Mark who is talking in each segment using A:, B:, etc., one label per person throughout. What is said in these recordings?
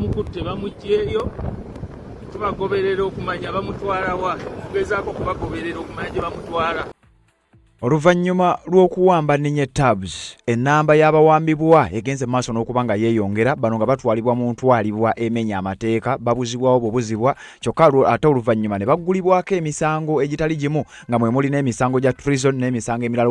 A: bamukutte bamugyeyo tubagoberera okumanya bamutwala wa tugezaako kubagoberera okumanya gye bamutwala.
B: Oluvannyuma lw'okuwamba Ninye Tabs, ennamba y'abawambibwa egenze maaso n'okuba nga yeeyongera, bano nga batwalibwa mu ntwalibwa emenya amateeka, babuzibwawo bubuzibwa, kyokka ate oluvannyuma ne baggulibwako emisango egitali gimu nga mwe muli n'emisango gya treason n'emisango emirala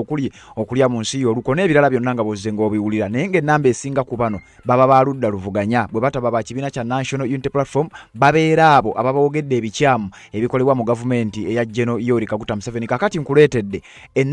B: okulya mu nsi y'oluko n'ebirala byonna nga bozze ng'obiwulira. Naye ng'ennamba esinga ku bano baba baludda luvuganya, bwe bataba ba kibiina kya National Unity Platform babeera abo ababoogedde ebikyamu ebikolebwa mu gavumenti eya General Yoweri Kaguta Museveni. Kakati nkuleetedde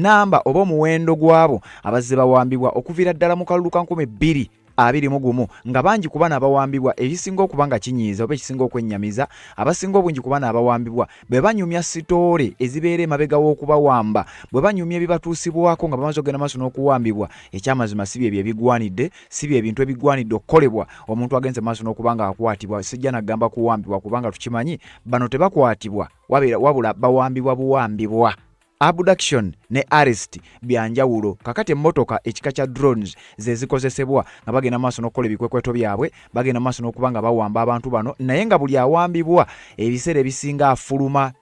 B: namba oba omuwendo gwabo abazze bawambibwa okuviira ddala mu kalulu ka 2021 nga bangi ku bano abawambibwa ebisinga okuba nga kinyiiza oba ekisinga okwennyamiza, abasinga obungi ku bano abawambibwa bwe banyumya sitoore ezibeera emabega w'okubawamba, bwe banyumya ebibatuusibwako nga bamaze okugenda maaso n'okuwambibwa. Ekyamazima si bye ebigwanidde, si bye ebintu ebigwanidde okukolebwa omuntu agenze maaso n'okuba nga akwatibwa. Sijja nagamba kuwambibwa kubanga tukimanyi bano tebakwatibwa wabula bawambibwa buwambibwa. Abduction ne arrest byanjawulo. Kakati emmotoka ekika kya drones ze zikozesebwa nga bagenda maaso n'okukola ebikwekweto byabwe, bagenda maaso n'okuba nga bawamba abantu bano, naye nga buli awambibwa ebiseera ebisinga afuluma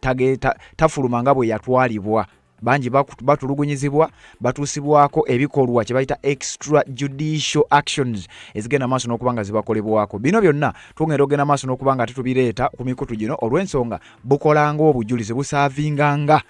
B: tafuluma nga bwe yatwalibwa. Bangi batulugunyizibwa, batuusibwako ebikolwa kye bayita extrajudicial actions ezigenda maaso n'okuba nga zibakolebwako. Bino byonna tugenda ogenda maaso n'okuba nga tubireeta ku mikutu gino olw'ensonga bukolanga obujulizi busavinganga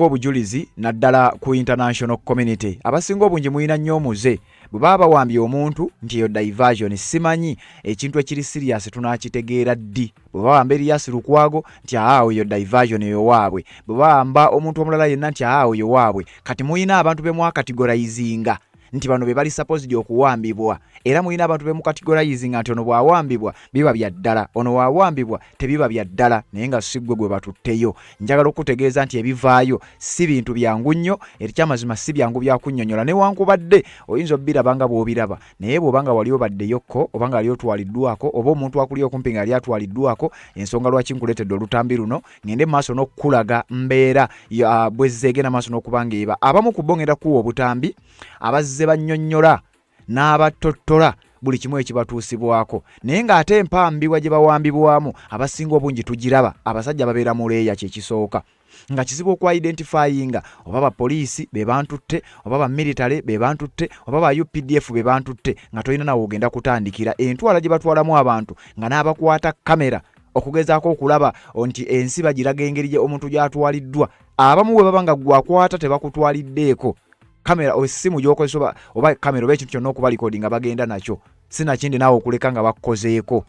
B: obujulizi naddala ku international community. Abasinga obungi muyina nnyo omuze bwe baba bawambye omuntu nti eyo diversion. Simanyi ekintu ekiri serious tunakitegeera ddi. Bwe bawamba Erias Lukwago nti awo eyo diversion eyo waabwe, bwe bawamba omuntu omulala yenna nti awo eyo waabwe. Kati muyina abantu bemwakategorizinga nti bano be bali supposed okuwambibwa, era muyina abantu bemukategorizinga nti ono bwawambibwa biba bya ddala, ono bwawambibwa tebiba bya ddala, naye nga siggwe gwe batutteyo. Njagala okutegeeza nti ebivaayo si bintu byangu nnyo, ekyamazima si byangu byakunnyonnyola newankubadde oyinza obbiraba nga bw'obiraba, naye bw'obanga wali obaddeyokko oba nga wali otwaliddwako oba omuntu akuli okumpi nga yali atwaliddwako, ensonga lwaki nkuleetedde olutambi luno ngende maaso n'okukulaga mbeera bwe zeegenda maaso n'okuba ng'eba. Abamu ku bo ngenda kuwa obutambi abazze bannyonnyola n'abatottola buli kimu ekibatuusibwako, naye ng'ate empambibwa gye bawambibwamu abasinga obungi tugiraba abasajja babeera mu leeya kyekisooka, nga kizibu okwa-identifyinga oba bapoliisi be bantutte oba bamilitale be bantutte oba ba UPDF be bantutte, nga tolina nawe ogenda kutandikira entwala gye batwalamu abantu nga n'abakwata kamera okugezaako okulaba nti ensi bagiraga engeri omuntu gy'atwaliddwa. Abamu bwe baba nga gwakwata tebakutwaliddeeko kamera osimu gyokozesa oba kamera oba ekintu kyonna okuba likodi nga bagenda nakyo, sinakindi naawe okuleka nga bakozeeko.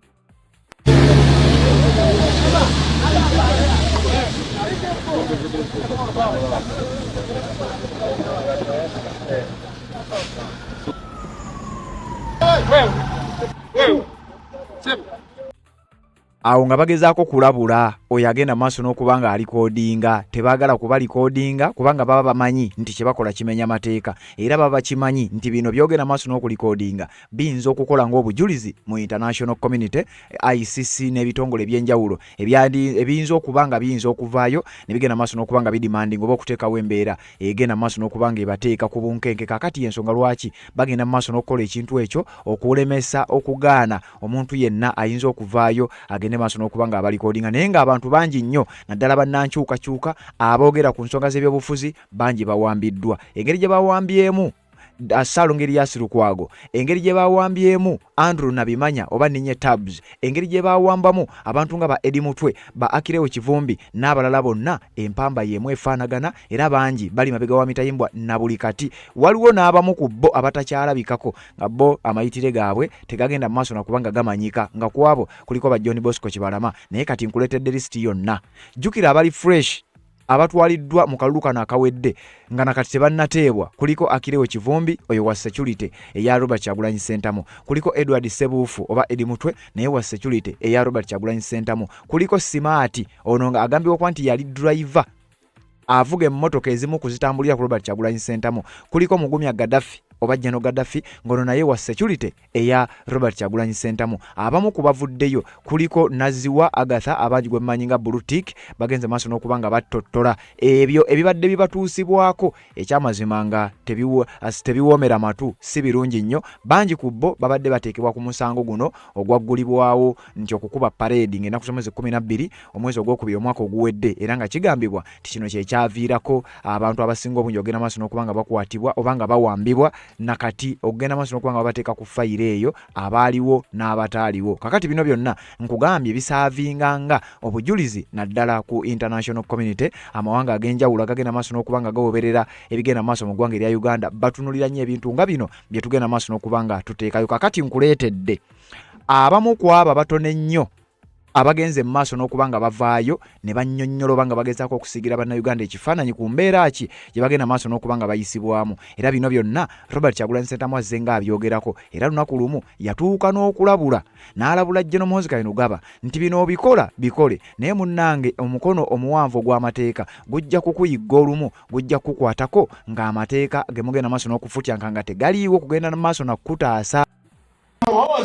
B: Awo nga bagezaako kulabula oyo agenda maaso n'okuba nga alikodinga. Tebaagala kuba likodinga kubanga baba bamanyi nti kye bakola kimenya mateeka, era baba bakimanyi nti bino byogenda maaso n'okulikodinga biyinza okukola ng'obujulizi mu international community, ICC n'ebitongole eby'enjawulo ebiyinza okuba nga biyinza okuvaayo ne bigenda maaso n'okuba nga bidimandinga oba okuteekawo embeera egenda maaso n'okuba nga ebateeka ku bunkenke. Kakati y'ensonga lwaki bagenda maaso n'okukola ekintu ekyo okulemesa okugaana omuntu yenna ayinza okuvaayo agende maaso n'okuba nga abalikodinga. Naye nga abantu bangi nnyo naddala bannankyukakyuka aboogera ku nsonga z'ebyobufuzi bangi bawambiddwa. Engeri gye bawambyemu Ssaalongo Erias Lukwago, engeri gye bawambyemu Andrew Nabimanya oba Ninye Tabs, engeri gye bawambamu abantu nga ba Edi Mutwe, ba Akirewo Kivumbi n'abalala bonna, empamba yemu efaanagana era bangi bali mabega wa mitayimbwa na buli kati. Waliwo n'abamu ku bo abatakyalabikako nga bo amayitire gaabwe tegagenda mu maaso nakubanga gamanyika, nga ku abo kuliko ba John Bosco Kibalama. Naye kati nkuleetedde lisiti yonna. Jjukira abali fresh abatwaliddwa mu kalulu kano akawedde nga nakati tebannateebwa. Kuliko Akirewo Kivumbi oyo wa security eya Robert Kyagulanyi Ssentamu, kuliko Edward Sebuufu oba Edi Mutwe naye wa security eya Robert Kyagulanyi Ssentamu, kuliko Simaati ono nga agambibwa kwa nti yali driver avuga emmotoka ezimu kuzitambulira ku Robert Kyagulanyi Ssentamu, kuliko Mugumya Gaddafi oba General Gaddafi ngono naye wa security eya Robert Kyagulanyi Ssentamu. Abamu kubavuddeyo kuliko Naziwa Agatha abaji gwe manyinga Blue Tick bagenze maaso n'okubanga batottola ebyo ebibadde bibatuusibwako ekyamazima nga tebiwoomera matu si birungi nnyo. Bangi ku bo babadde bateekebwa ku musango guno ogwaggulibwawo nti okukuba parade ng'ennaku z'omwezi 12 omwezi ogwokubiri omwaka oguwedde, era nga kigambibwa ti kino kyekyaviirako abantu abasinga obungi ogenda maaso n'okubanga bakwatibwa oba nga bawambibwa nakati ogenda maaso n'okubanga babateeka ku fayiro eyo abaaliwo n'abataaliwo. Kakati bino byonna nkugambye bisaavinganga obujulizi naddala ku international community. Amawanga ag'enjawulo agagenda maaso n'okubanga gawoberera ebigenda maaso mu ggwanga erya Uganda batunulira nnyo ebintu nga bino bye tugenda maaso n'okubanga tuteekayo. Kakati nkuleetedde abamu ku abo batono ennyo abagenze maaso n'okubanga bavaayo ne bannyonnyola oba nga bagezaako okusigira bannayuganda ekifaananyi ku mbeera ki gye bagenda maaso n'okubanga bayisibwamu. Era bino byonna Robert Kyagulanyi Ssentamu azze nga abyogerako, era lunaku lumu yatuuka n'okulabula n'alabula General Muhoozi Kainerugaba nti bino obikola bikole, naye munnange omukono omuwanvu ogw'amateeka gujja kukuyigga olumu, gujja kukwatako ng'amateeka ge mugenda maaso n'okufutyanka nga tegaliiwo kugenda maaso nakutaasa.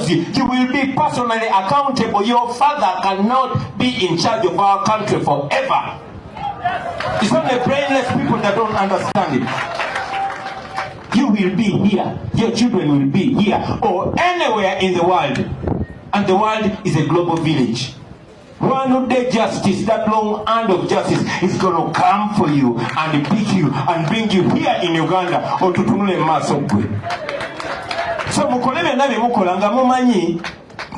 C: You will be personally accountable. Your father cannot be in charge of our country forever. It's only brainless people that don't understand it. You will be here. Your children will be here or anywhere in the world. And the world is a global village. One day justice, that long hand of justice is going to come for you and pick you and bring you here in Uganda or to Tunule Masokwe. So mukolebe nabe mukolanga mumanyi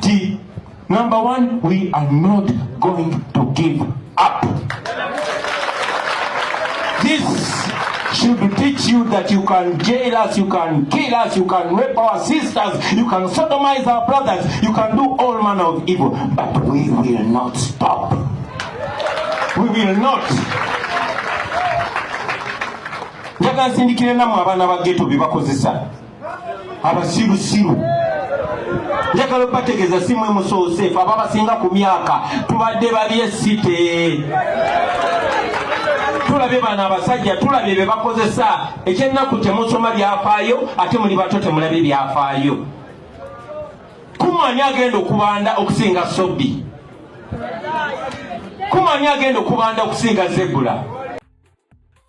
C: ti number one, we are not going to give up. This should teach you that you can jail us, you can kill us, you can rape our sisters, you can sodomize our brothers, you can do all manner of evil, but we will not stop. We will not. Njaga nsindikire namwe abaana ba ghetto bibakozesa. Abasirusiru njagala bategeeza simwe musosefu ababasinga ku myaka tubadde bali esite tulabe bana abasajja tulabe be bakozesa ekyennaku temusoma byafaayo ate muli bato temulabe byafaayo. Kumani agenda okubanda okusinga Sobbi, kumani agenda okubanda okusinga Zebula.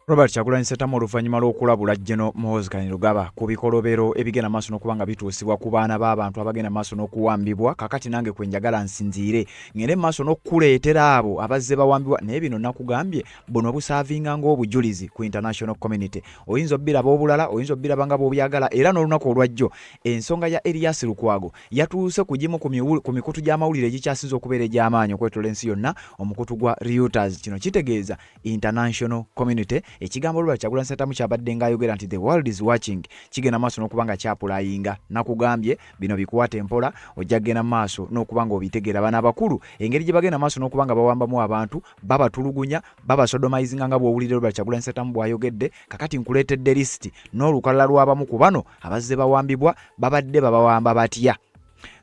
B: Robert Kyagulanyi Ssentamu oluvannyuma lw'okulabula General Muhoozi Kainerugaba ku bikolobero ebigenda maaso n'okubanga bituusibwa ku baana b'abantu abagenda maaso n'okuwambibwa. Kakati nange kwe njagala nsinziire ngende maaso n'okuleetera abo abazze bawambibwa, naye bino nakugambye buno busaavinga ng'obujulizi ku international community. Oyinza obbiraba obulala, oyinza obbiraba nga bw'obyagala, era n'olunaku olwajjo ensonga ya Erias Lukwago yatuuse ku gimu ku mikutu gy'amawulire egikyasinze okubeera egy'amaanyi okwetola ensi yonna, omukutu gwa Reuters. Kino kitegeeza international community. Ekigambo Robert Kyagulanyi Ssentamu kyabadde ng'ayogera nti the world is watching kigenda maaso n'okubanga kyapulayinga. Nakugambye bino bikwate mpola, ojja kgenda maaso n'okubanga obitegeera. Bano abakulu engeri gye bagenda maaso n'okubanga bawambamu abantu, babatulugunya, babasodomizinga nga bw'owulira Robert Kyagulanyi Ssentamu bw'ayogedde. Kakati nkuleetedde lisiti n'olukalala lw'abamu ku bano abazze bawambibwa babadde babawamba batya.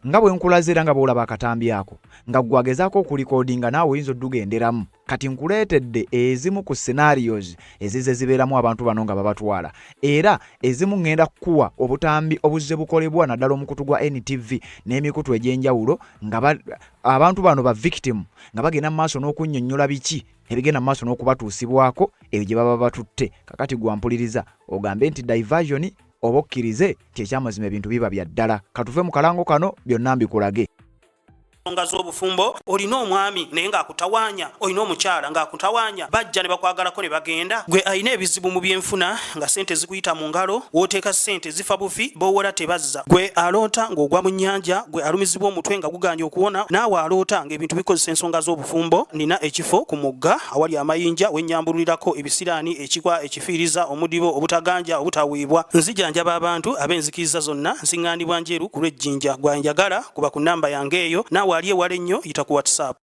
B: Nga bwe nkulaze era nga bw'olaba akatambi ako nga gwagezaako okulikodinga naawe oyinza oddugenderamu. Kati nkuleetedde ezimu ku scenarios ezize zibeeramu abantu bano nga babatwala, era ezimu ngenda kukuwa obutambi obuzze bukolebwa naddala omukutu gwa NTV n'emikutu egy'enjawulo nga abantu bano ba victim nga bagenda mu maaso n'okunnyonnyola biki ebigenda mu maaso n'okubatuusibwako ebyo gye baba batutte. Kakati gwampuliriza ogambe nti diversion oba okkirize kyekyamazima ebintu biba bya ddala. Katuve mu kalango kano byonna mbikulage.
D: Nsonga z'obufumbo olina omwami naye ng'akutawaanya, olina omukyala ng'akutawaanya, bajja ne bakwagalako ne bagenda. Gwe alina ebizibu mu byenfuna nga ssente zikuyita mu ngalo, w'oteeka ssente zifa bufi b'owola tebazza. Gwe aloota ng'ogwa mu nnyanja, gwe alumizibwa omutwe nga guganja okuwona, naawe aloota ng'ebintu bikozesa ensonga z'obufumbo. Nina ekifo ku mugga awali amayinja wennyambulirako ebisiraani, ekikwa, ekifiiriza, omudibo, obutaganja, obutaweebwa. Nzijanjaba abantu ab'enzikiriza zonna, nsiŋŋaanibwa njeru ku lw'ejjinja. Gwanjagala kuba ku nnamba yange eyo, naawe waliye wale nnyo yita ku WhatsApp.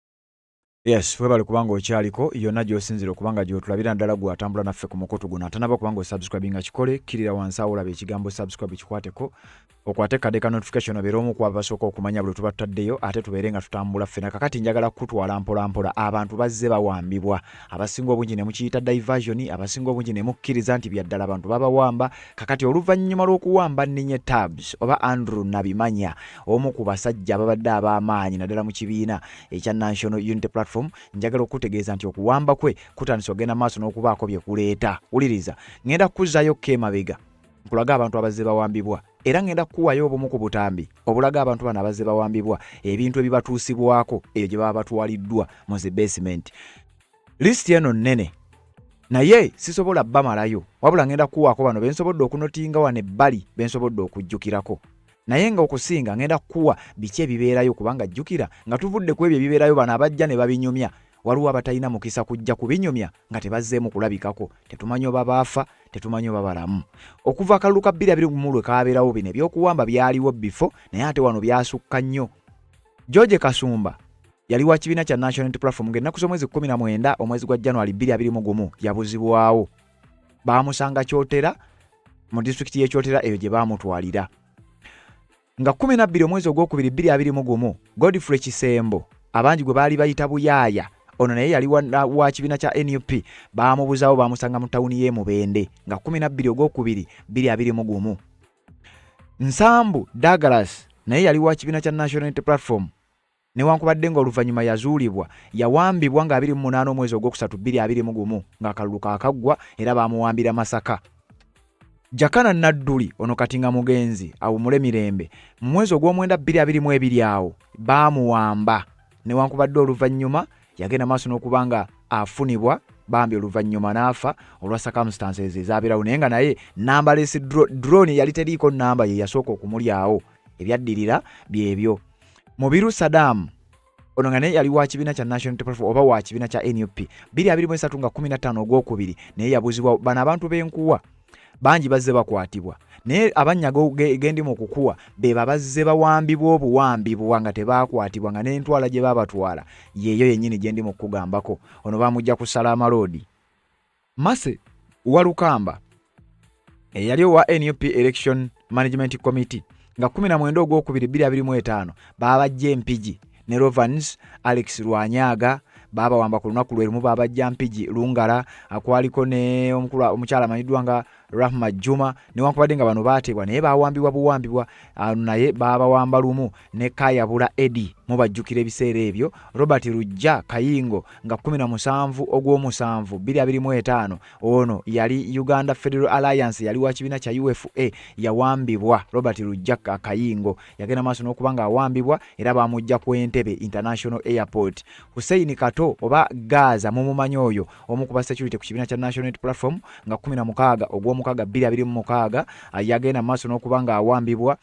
B: Yes, webale kubanga okyaliko yonna gy'osinzira okubanga gy'otulabira ddala gw'atambula naffe ku mukutu guno. Atanaba kubanga osubscribinga kikole, kirira wansi awo olaba ekigambo subscribe kikwateko. okwatekadeka notification obeera omu ku abasooka okumanya buli tubataddeyo ate tubeere nga tutambula ffena. Kakati njagala kutwala mpola abantu bazze bawambibwa, abasinga obungi ne mukiyita diversion, abasinga obungi ne mukkiriza nti byaddala abantu babawamba. Kakati oluvannyuma lw'okuwamba Ninye Tabs oba Andrew Nabimanya, omu ku basajja ababadde ab'amaanyi naddala mu kibiina ekya National Unity Platform, njagala okutegeeza nti okuwamba kwe kutandise ogenda maaso n'okubaako bye kuleeta. Wuliriza, ngenda kuzzaayo Mabega nkulaga abantu abazze bawambibwa, era ngenda kukuwayo obumu ku butambi obulaga abantu bano abazze bawambibwa ebintu ebibatuusibwako eyo gye baba batwaliddwa mu zi basement. Listi eno nnene naye sisobola bamalayo, wabula ngenda kuwaako bano bensobodde okunotinga wano ebbali bensobodde okujjukirako. Naye nga okusinga ngenda kuwa biki ebibeerayo, kubanga jjukira nga tuvudde ku ebyo ebibeerayo bano abajja ne babinyumya. Waliwo abatalina mukisa kujja kubinyumya nga tebazzeemu kulabikako, tetumanyi oba baafa, tetumanyi oba balamu. Okuva akalulu ka 2020 lwe kaabeerawo bino ebyokuwamba byaliwo bifo, naye ate wano byasukka nnyo. George Kasumba yali wa kibiina kya National Unity Platform ng'ennaku z'omwezi 19 omwezi gwa January 2021 yabuzibwawo. Baamusanga Kyotera mu disitulikiti y'Ekyotera eyo gye baamutwalira. Nga 12 omwezi ogwokubiri 2021 Godfrey Kisembo abangi gwe baali bayita Buyaaya, ono naye yali wa kibiina kya NUP, baamubuzaawo baamusanga mu tawuni y'e Mubende nga 12 ogwokubiri 2021. Nsambu Douglas naye yali wa kibiina kya National Unity Platform, newankubadde ng'oluvannyuma yazuulibwa, yawambibwa nga 28 omwezi ogwokusatu 2021 ng'akalulu kaakaggwa era baamuwambira Masaka. Jakana Nadduli ono kati nga mugenzi awumule mirembe, mu mwezi ogw'omwenda 2022 awo baamuwamba, newankubadde oluvannyuma yagenda maaso n'okuba nga afunibwa, bambi oluvannyuma n'afa olwa circumstances ezaabeerawo, naye nga naye nambalesi drone yali teriiko namba ye yasooka okumulyawo. Ebyaddirira byebyo. Mubiru Saddam ono nga naye yali wa kibiina kya National Unity Platform oba wa kibiina kya NUP 2023 nga 15 ogwokubiri, naye yabuzibwa. Bano abantu b'enkuwa bangi bazze bakwatibwa, naye abanyaga gendi mu kukuwa beba bazze bawambibwa obuwambibwa nga tebaakwatibwa, nga n'entwala gye babatwala yeeyo yennyini gye ndi mu kugambako. Ono bamujja ku Salama Road. Mase Walukamba yali wa NUP Election Management Committee nga 19 ogwokubiri 2025 babajja Mpigi ne Rovans Alex Lwanyaga babawamba ku lunaku lwe lumu, babajja Mpigi Lungala akwaliko ne omukyala amanyiddwa nga Rahma Juma, newankubadde nga bano baatebwa naye bawambibwa buwambibwa, naye babawamba lumu ne Kayabula Edi mubajjukira ebiseera ebyo. Robert Rujja Kayingo nga 17 ogw'omusanvu 2025 ono yali Uganda Federal Alliance, yali wa kibiina kya UFA, yawambibwa. Robert Rujja Kayingo yagenda maaso n'okuba nga awambibwa era bamujja ku Entebbe International Airport. Hussein Kato oba Gaza mumumanyi oyo omu ku ba security ku kibiina kya National Unity Platform nga 16 ogw'omukaga 2026 yagenda maaso n'okuba nga awambibwa.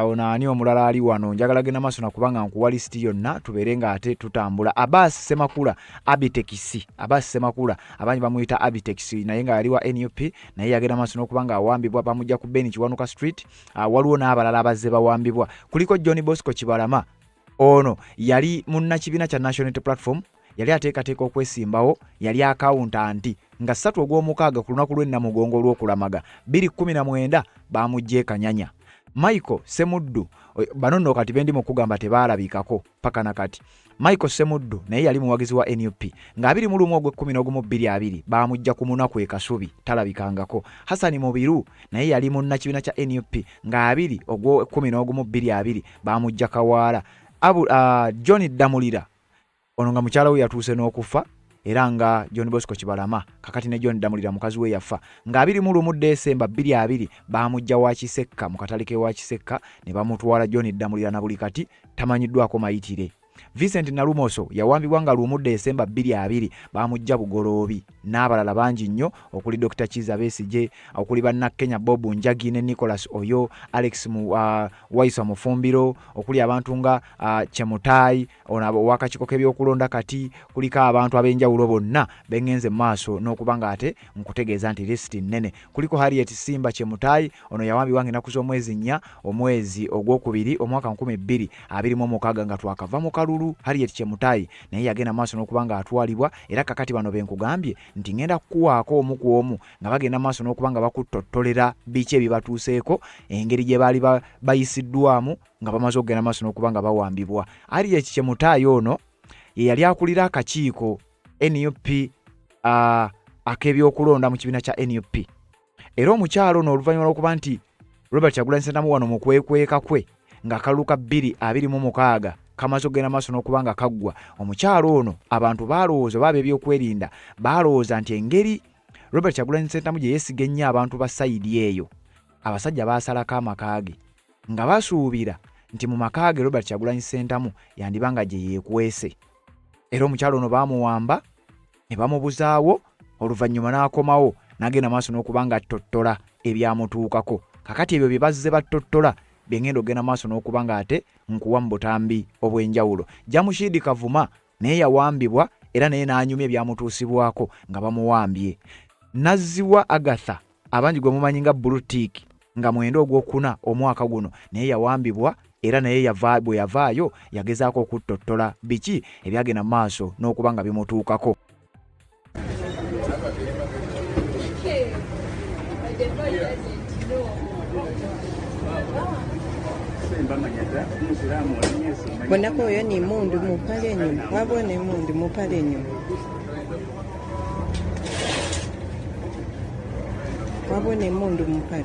B: Onaani omulala ali wano njagala genda maaso nakuba nga nkuwa listi yonna tubeere nga ate tutambula. Abbas Semakula Abitekisi, Abbas Semakula abanyi bamuyita Abitekisi, naye nga yali wa NUP, naye yagenda maaso n'okuba nga awambibwa. Bamujja ku Beni Kiwanuka Street. Waliwo n'abalala abazze bawambibwa. Kuliko John Bosco Kibalama, ono yali munnakibiina kya National Unity Platform, yali ateekateeka okwesimbawo, yali akawuntanti nga 3 ogw'omukaaga ku lunaku lw'ennamugongo olw'okulamaga 2019 bamujja Kanyanya. Michael Semuddu bano nno kati bendi mu kugamba tebaalabikako paka nakati. Michael Semuddu naye yali muwagizi wa NUP nga 21 ogw'Okumi bamujja ku munaku e Kasubi talabikangako. Hassan Mubiru naye yali munnakibiina kya NUP nga 20 ogw'Okumi bamujja Kawaala. John Damulira ono nga mukyala we yatuuse n'okufa era nga John Bosco Kibalama kakati ne John Damulira mukazi we yafa nga 21 Desemba 2020 bamujja wa Kisekka mu katale ke wa Kisekka ne bamutwala John Damulira na buli kati tamanyiddwako mayitire. Vincent Nalumoso yawambibwa nga 1 Desemba 2020 bamujja Bugoloobi n'abalala bangi nnyo okuli Dr. Chiza Besigye, okuli banna Kenya Bob Njagi ne Nicholas Oyo, Alex Waisa Mufumbiro, okuli abantu nga Chemutai onabo wakachiko k'ebyokulonda kati kuliko abantu ab'enjawulo bonna bengenze maaso n'okuba nga ate nkutegeeza nti listi nnene. Kuliko Harriet Simba Chemutai ono yawambibwa ng'ennaku z'omwezi 4 omwezi ogwokubiri omwaka 2026 nga twakava mu Kalulu Harriet Chemutai naye yagenda maaso n'okuba nga atwalibwa era kakati bano benkugambye nti ngenda kuwaako omu ku omu nga bagenda maaso n'okuba nga bakutottolera biki ebibatuuseeko engeri gye baali bayisiddwamu nga bamaze okugenda maaso n'okuba nga bawambibwa. Harriet Chemutai ono ye yali akulira akakiiko NUP ak'ebyokulonda mu kibiina kya NUP. Era omukyalo ono oluvannyuma lw'okuba nti Robert Kyagulanyi Ssentamu wano mu kwekweka kwe nga Kalulu 2026 kamaze okugenda maaso n'okuba nga kaggwa, omukyalo ono abantu balowooza oba ab'ebyokwerinda balowooza nti engeri Robert Kyagulanyi Ssentamu gye yeesiga ennyo abantu ba sayidi eyo, abasajja baasalako amaka ge nga basuubira nti mu maka ge Robert Kyagulanyi Ssentamu yandiba nga gye yeekwese. Era omukyalo ono baamuwamba ne bamubuzaawo, oluvannyuma n'akomawo n'agenda maaso n'okuba nga attottola ebyamutuukako. Kakati ebyo bye bazze battottola bengenda okugenda maaso n'okuba nga ate nkuwa mu butambi obw'enjawulo. Jamushidi Kavuma naye yawambibwa era naye n'anyumya ebyamutuusibwako nga bamuwambye. Nazziwa Agatha abangi gwe mumanyi nga Blue Tick nga mwenda ogwokuna omwaka guno naye yawambibwa era naye bwe yavaayo yagezaako okuttottola biki ebyagenda maaso n'okuba nga bimutuukako.
E: Bonako oyo ni mundu mupale nyuma, wabone mundu mupale nyuma, wabone mundu mupale.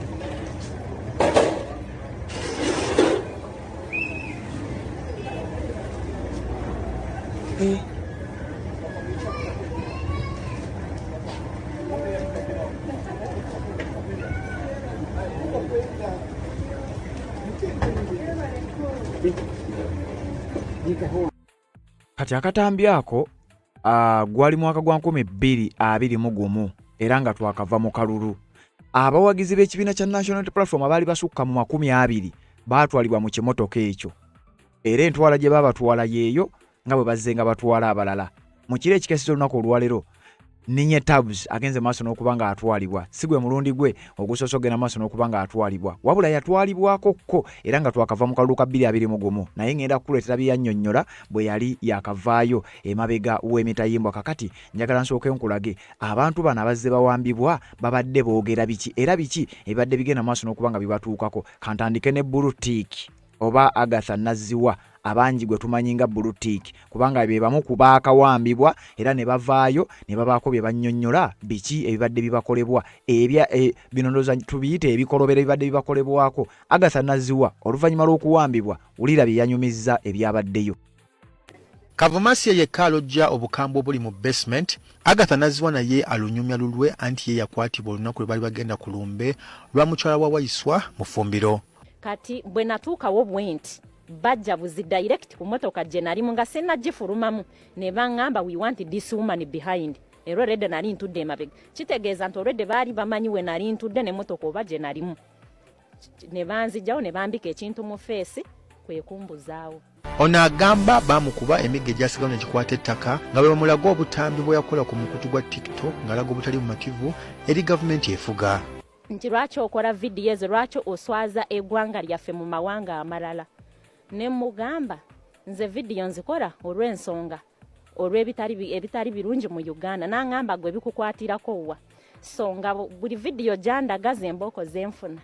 B: Kati akatambi ako gwali mwaka gwa 2021 era nga twakava mu Kalulu. Abawagizi b'ekibiina kya National Unity Platform abaali basukka mu 20 baatwalibwa mu kimotoka ekyo, era entwala gye babatwala yeeyo nga bwe bazze nga batwala abalala. Mu kiro ekikeseza olunaku olwaleero Ninye Tabs agenze maaso n'okuba nga atwalibwa, si gwe mulundi gwe ogusoose ogenda maaso n'okuba nga atwalibwa, wabula yatwalibwako ko era nga twakava mu Kalulu 2021 naye ngenda kukuleetera bye yannyonnyola bwe yali yakavaayo emabega w'emitayimbwa. Kakati njagala nsooke nkulage abantu bano abazze bawambibwa babadde boogera biki era biki ebibadde bigenda maaso n'okuba nga bibatuukako. Kantandike ne Blue Tick oba Agatha Nazziwa abangi gwe tumanyi nga Blue Tick kubanga be bamu ku baakawambibwa era ne bavaayo ne babaako bye bannyonnyola biki ebibadde bibakolebwa bino ndowooza tubiyite ebikolobero ebibadde bibakolebwako. Agatha Nazziwa oluvannyuma lw'okuwambibwa wulira bye yanyumizza ebyabaddeyo.
F: Kavumasi yekka alojja obukambwe obuli mu basement. Agatha Nazziwa naye alunyumya lulwe anti ye yakwatibwa olunaku lwe bali bagenda ku lumbe lwa mukyala wa Waiswa mu Fumbiro.
G: Kati bwe natuukawo bwenti bajja buzi direct ku motoka gye nalimu nga sinnagifurumamu ne baŋŋamba we want this woman behind. Era olwedde nali ntudde emabega, kitegeeza nti olwedde baali bamanyi we nali ntudde ne motoka oba gye nalimu. Ne banzijjawo ne bambika ekintu mu feesi kwe kumbuzaawo.
F: Ono agamba bamukuba emigga egyasigawo ne gikwata ettaka nga bwe bamulaga obutambi bwe yakola ku mukutu gwa TikTok ng'alaga obutali bumativu eri gavumenti efuga.
G: Nti lwaki okola vidiyo ezo, lwaki oswaza eggwanga lyaffe mu mawanga amalala? Ne mugamba nze vidiyo nzikola olw'ensonga ebitali birungi mu Uganda. N'angamba gwe bikukwatirako wa? So nga buli vidiyo gyandagaza embooko zenfuna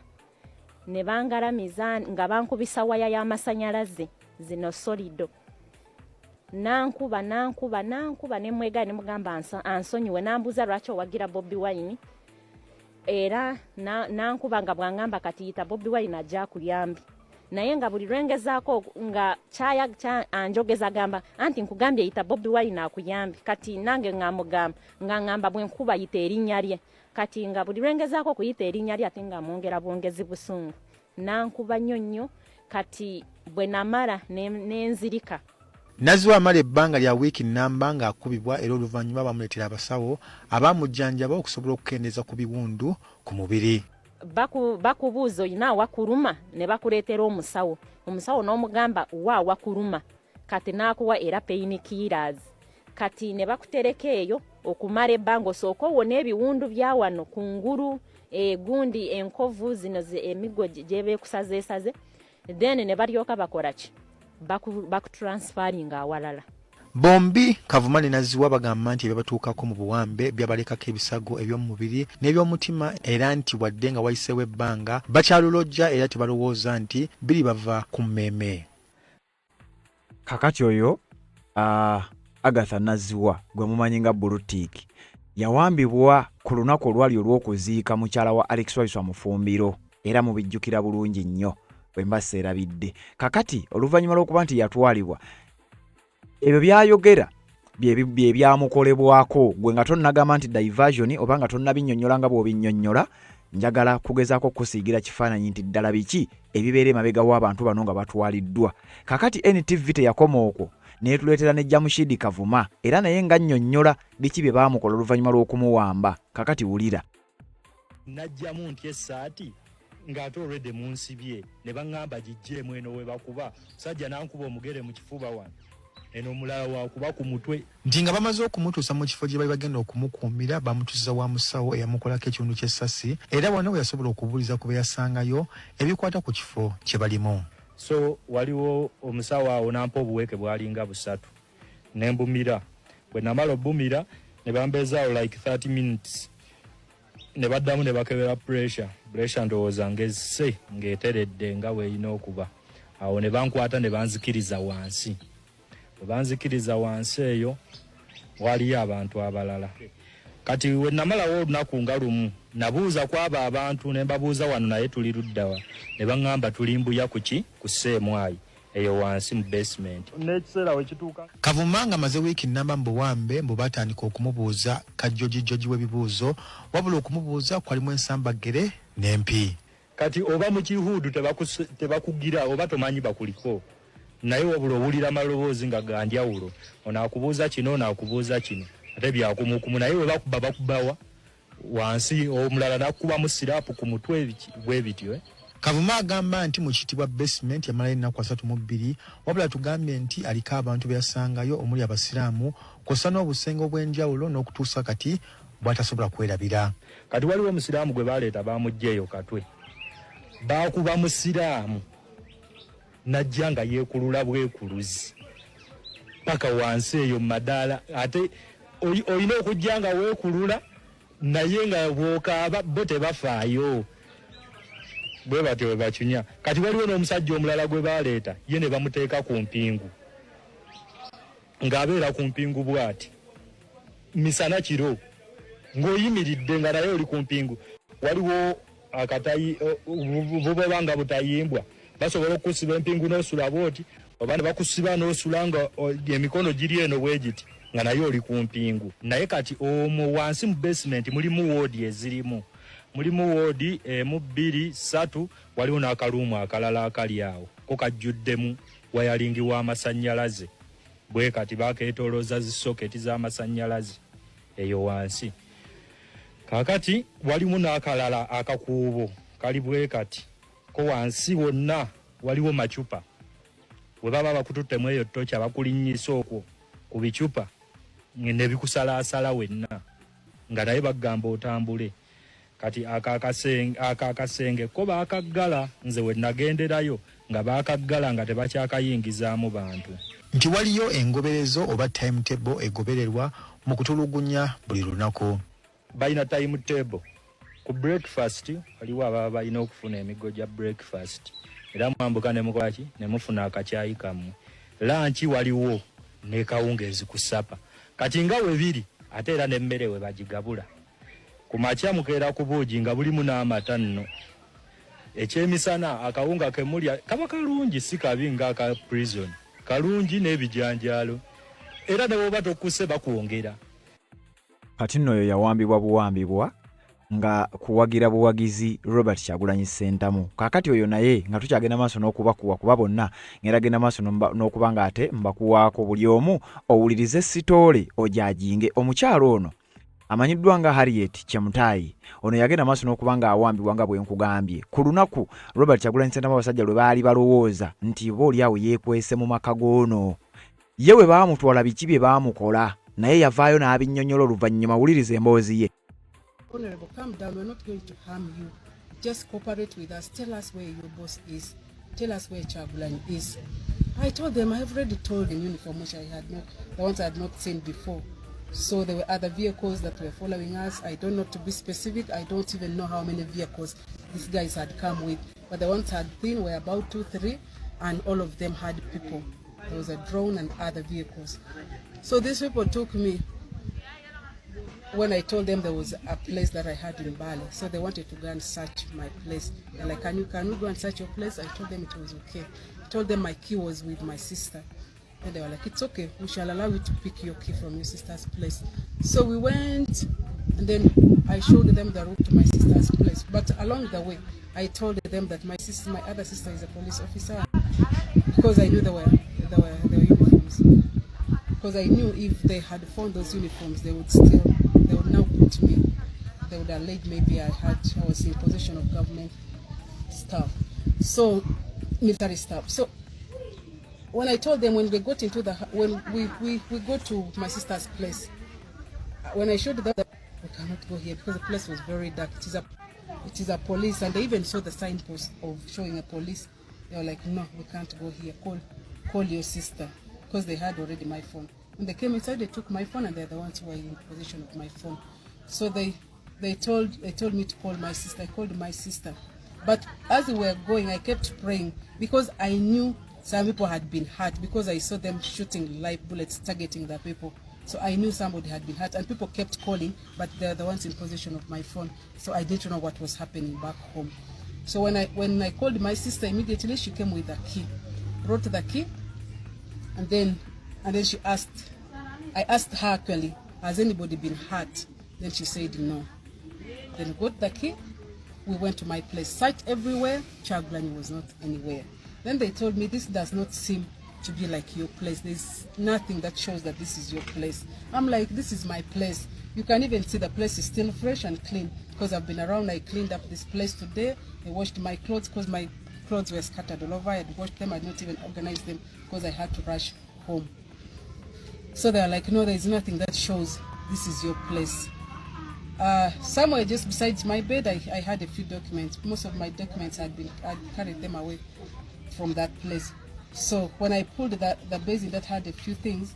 G: ne bangalamiza nga bankubisa waya y'amasanyalaze zino solido. Nankuba ne mwega ne mugamba ansonyiwe, nambuza lwaki owagira Bobi Wine. Era nankuba nga bwangamba kati yita Bobi Wine ajja kuyambi. Naye nga buli lwengezaako nga anjogeza gamba anti nkugambye yita Bobi Wine akuyambi. Kati nange ngamugamba ngamba bwe nkuba yita erinnya lye. Kati nga buli lwengezaako kuyita erinnya lye ate nga mwongera bwongezi busungu. Nankuba nnyo kati bwe namala nenzirika.
F: Nazziwa amala ebbanga lya wiiki nnamba ng'akubibwa era oluvannyuma bamuleetera abasawo abaamujjanjaba okusobola okukendeeza ku biwundu ku mubiri.
G: Bakubuuza oyina awakuluma ne bakuleetera omusawo. Omusawo n'omugamba wa awakuluma kati n'akuwa era pain killers. Kati ne bakutereka eyo okumala ebbanga osooka owona ebiwundu bya wano kungulu gundi enkovu zino emiggo gye beekusazeesaze. Then ne balyoka bakola ki? bakutransferinga awalala.
F: Bombi Kavuma ne Naziwa bagamba nti byabatuukako mu buwambe byabalekako ebisago eby'omubiri n'eby'omutima era nti wadde nga wayiseewo ebbanga bakyalulojja era tebalowooza nti biri bava ku mmeeme.
B: Kakati oyo Agatha Naziwa gwe mumanyi nga Bulutik yawambibwa ku lunaku olwali olw'okuziika mukyala wa Alex Waiswa Mufumbiro era mubijjukira bulungi nnyo bwe mbasa erabidde. Kakati oluvannyuma lw'okuba nti yatwalibwa ebyo byayogera bye byamukolebwako gwe nga tonnagamba nti diversion oba nga tonnabinnyonnyola nga bw'obinnyonnyola njagala kugezaako kusiigira kifaananyi nti ddala biki ebibeera emabega w'abantu bano nga batwaliddwa. Kakati NTV teyakoma okwo neetuleetera ne Jamushidi Kavuma era naye nga nnyonnyola biki bye baamukola oluvannyuma lw'okumuwamba. Kakati wulira.
H: Najjamu nti essaati ng'ate olwedde munsibye ne baŋŋamba gijjeemu eno we bakuba sajja nankuba omugere mu kifuba wano eno omulala wakuba ku mutwe
F: nti nga bamaze okumutuusa mu kifo gye bali bagenda okumukuumira bamutuusiza wa musawo eyamukolako ekiwundu ky'essasi era wonna we yasobola okubuuliza ku be yasangayo ebikwata ku kifo kye balimu.
H: So waliwo omusawo awo nampa obuweeke bwalinga busatu ne mbumira bwe namala obbumira ne bambeezaawo like 30 minutes ne baddamu ne bakebera pressure ndowooza ng'esse ng'eteredde nga weeyina okuba awo ne bankwata ne banzikiriza wansi. Banzikiriza wansi eyo waliyo abantu abalala. Kati we namalawo olunaku nga lumu nabuuza kwaba abantu ne mbabuuza wano naye tuli luddawa ne baŋŋamba tuli mbuya kuki ku Sseemwayi eyo wansi mu basement. N'ekiseera we kituuka
F: Kavuma nga maze wiiki nnamba mu buwambe mbu batandika okumubuuza kajjojijoji w'ebibuuzo wabula okumubuuza kwalimu ensambagere n'empi.
H: Kati oba mu kihuudu tebakugira oba tomanyi bakuliko naye wabula owulira amaloboozi nga ganjawulo onaakubuuza kino onaakubuuza kino ate byakumukumu naye we bakuba bakubawa wansi omulala nakubamu siraapu ku mutwe bwe bityo.
F: Kavuma agamba nti mu kitibwa basement yamalayo ennaku 32 wabula tugambye nti aliko abantu be yasangayo omuli abasiraamu kw'ossa n'obusenge obw'enjawulo n'okutuusa kati bw'atasobola kwerabira.
H: Kati waliwo omusiraamu gwe baleeta bamuggyeyo katwe baakuba musiraamu najja nga yeekulula bwekuluzi paka wansi eyo mu madaala ate olina okujja nga weekulula naye nga bw'okaaba bo tebafaayo bwe batyo bwe bakinya. Kati waliwo n'omusajja omulala gwe baleeta ye ne bamuteeka ku mpingu ng'abeera ku mpingu bw'ati misana kiro ng'oyimiridde nga naye oli ku mpingu waliwo akatayi buba nga butayimbwa basobola okusiba empingu n'osula bwoti oba ne bakusiba n'osula nga emikono giri eno bwe giti nga naye oli ku mpingu. Naye kati omwo wansi mu basement mulimu woodi ezirimu mulimu woodi 1, 2, 3 waliwo n'akaluumu akalala akali awo ko kajjuddemu wayalingi w'amasannyalaze bwe kati bakeetoolooza zisoketi z'amasannyalaze eyo wansi. Kakati walimu n'akalala akakuubo kali bwe kati ko wansi wonna waliwo macupa we baba bakututtemu eyo tocha bakulinnyisa okwo ku bicupa ne bikusalaasala wenna nga naye bagamba otambule. Kati akakasenge ko baakaggala nze we nagenderayo nga baakaggala nga tebakyakayingizaamu bantu.
F: Nti waliyo engoberezo oba timetable egobererwa mu kutulugunya buli lunaku.
H: Balina timetable ku breakfast waliwo ababa balina okufuna emigo gya breakfast era mwambuka ne mukolaki ne mufuna akacyayi kammwe. Lunch waliwo ne kawungeezi ku sapa kati nga we biri ate era n'emmere we bagigabula. Ku makya mukeera ku buugi nga bulimu n'amata nno. Ekyemisana akawunga ke mulya kaba kalungi si kabi nga aka prison kalungi n'ebijanjaalo era ne bwoba tokkuse bakwongera.
B: Kati nno oyo yawambibwa buwambibwa nga kuwagira buwagizi Robert Kyagulanyi Ssentamu. Kakati oyo naye nga tukyagenda maaso n'okubakuwa kuba bonna ng'eragenda maaso n'okuba nga ate mbakuwaako buli omu owulirize sitoole ojajinge. Omukyalo ono amanyiddwa nga Harriet Chemutayi ono yagenda maaso n'okuba nga awambibwa nga bwe nkugambye ku lunaku Robert Kyagulanyi Ssentamu abasajja lwe baali balowooza nti boolyawo yeekwese mu maka goono. Ye bwe baamutwala biki bye baamukola naye yavaayo n'abinnyonnyola oluvannyuma wuliriza emboozi ye.
I: Honorable, calm down. We're not going to harm you. Just cooperate with us. Tell us where your boss is. tell us where Kyagulanyi is. I told them I have already told in uniform, which I had not, the ones I had not seen before. So there were other vehicles that were following us. I don't know, to be specific, I don't even know how many vehicles these guys had come with. But the ones I had seen were about 2, 3, and all of them had people. There was a drone and other vehicles. So these people took me when I told them there was a place that I had in Bali. So they wanted to go and search my place. They're like, can we go and search your place? I told them it was okay. I told them my key was with my sister. And they were like, it's okay, we shall allow you to pick your key from your sister's place. So we went, and then I showed them the route to my sister's place. But along the way, I told them that my other sister is a police officer, because I knew there were uniforms. Because I knew if they had found those uniforms, they would now put me, they would allege maybe I was in possession of government stuff, so military stuff. So when I told them, when we got into when we go to my sister's place, when I showed them that we cannot go here because the place was very dark. It is a police, and they even saw the signpost of showing a police. They were like, no, we can't go here. Call your sister, because they had already my phone. When they came inside, they took my phone, and they're the ones who were in possession of my phone. So they told me to call my sister. I called my sister, but as we were going, I kept praying because I knew some people had been hurt, because I saw them shooting live bullets targeting the people. So I knew somebody had been hurt, and people kept calling, but they're the ones in possession of my phone. So I didn't know what was happening back home. So when I called my sister, immediately she came with the key, brought the key, and then she asked, I asked her actually, has anybody been hurt? Then she said no. Then got the key, we went to my place. Searched everywhere, Kyagulanyi was not anywhere. Then they told me, this does not seem to be like your place. There's nothing that shows that this is your place. I'm like, this is my place. You can even see the place is still fresh and clean, because I've been around. I cleaned up this place today. I washed my clothes because my clothes were scattered all over. I had washed them. I had not even organized them because I had to rush home. So they're like, no, there's nothing that shows this is your place. Somewhere just besides my bed, I had a few documents. Most of my documents I'd carried them away from that place. So when I pulled the basin that had a few things,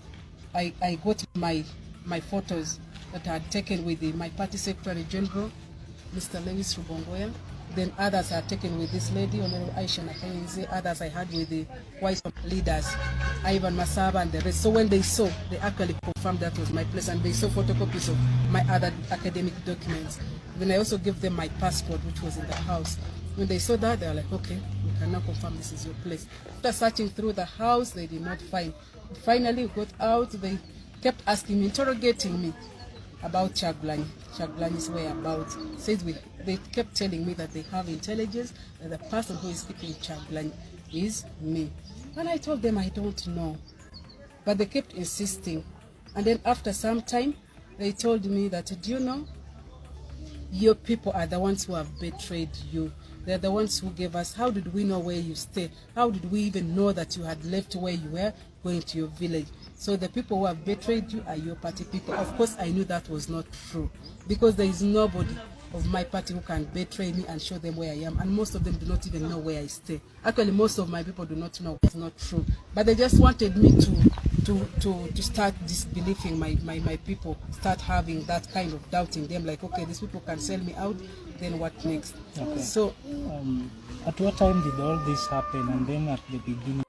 I: I got my photos that I had taken with my party secretary general, Mr. Lewis Rubongoya. Then others are taken with this lady, Honorable Aisha Nakayenze. Others I had with the white leaders, Ivan Masaba and the rest. So when they saw, they actually confirmed that was my place, and they saw photocopies of my other academic documents. Then I also gave them my passport, which was in the house. When they saw that, they were like, okay, we can now confirm this is your place. After searching through the house, they did not find. Finally, we got out. They kept asking me, interrogating me about Kyagulanyi's whereabouts. They kept telling me that they have intelligence, that the person who is keeping Kyagulanyi is me. And I told them I don't know. But they kept insisting. And then after some time, they told me that, do you know, your people are the ones who have betrayed you. They're the ones who gave us. How did we know where you stay? How did we even know that you had left where you were, going to your village? So the people who have betrayed you are your party people. Of course, I knew that was not true, because there is nobody of my party who can betray me and show them where I am. And most of them do not even know where I stay. Actually, most of my people do not know. It's not true. But they just wanted me to start disbelieving my people, start having that kind of doubt in them, like, okay, these people can sell me out, then what next? Okay. So
J: at what time did all this happen? And then at the beginning,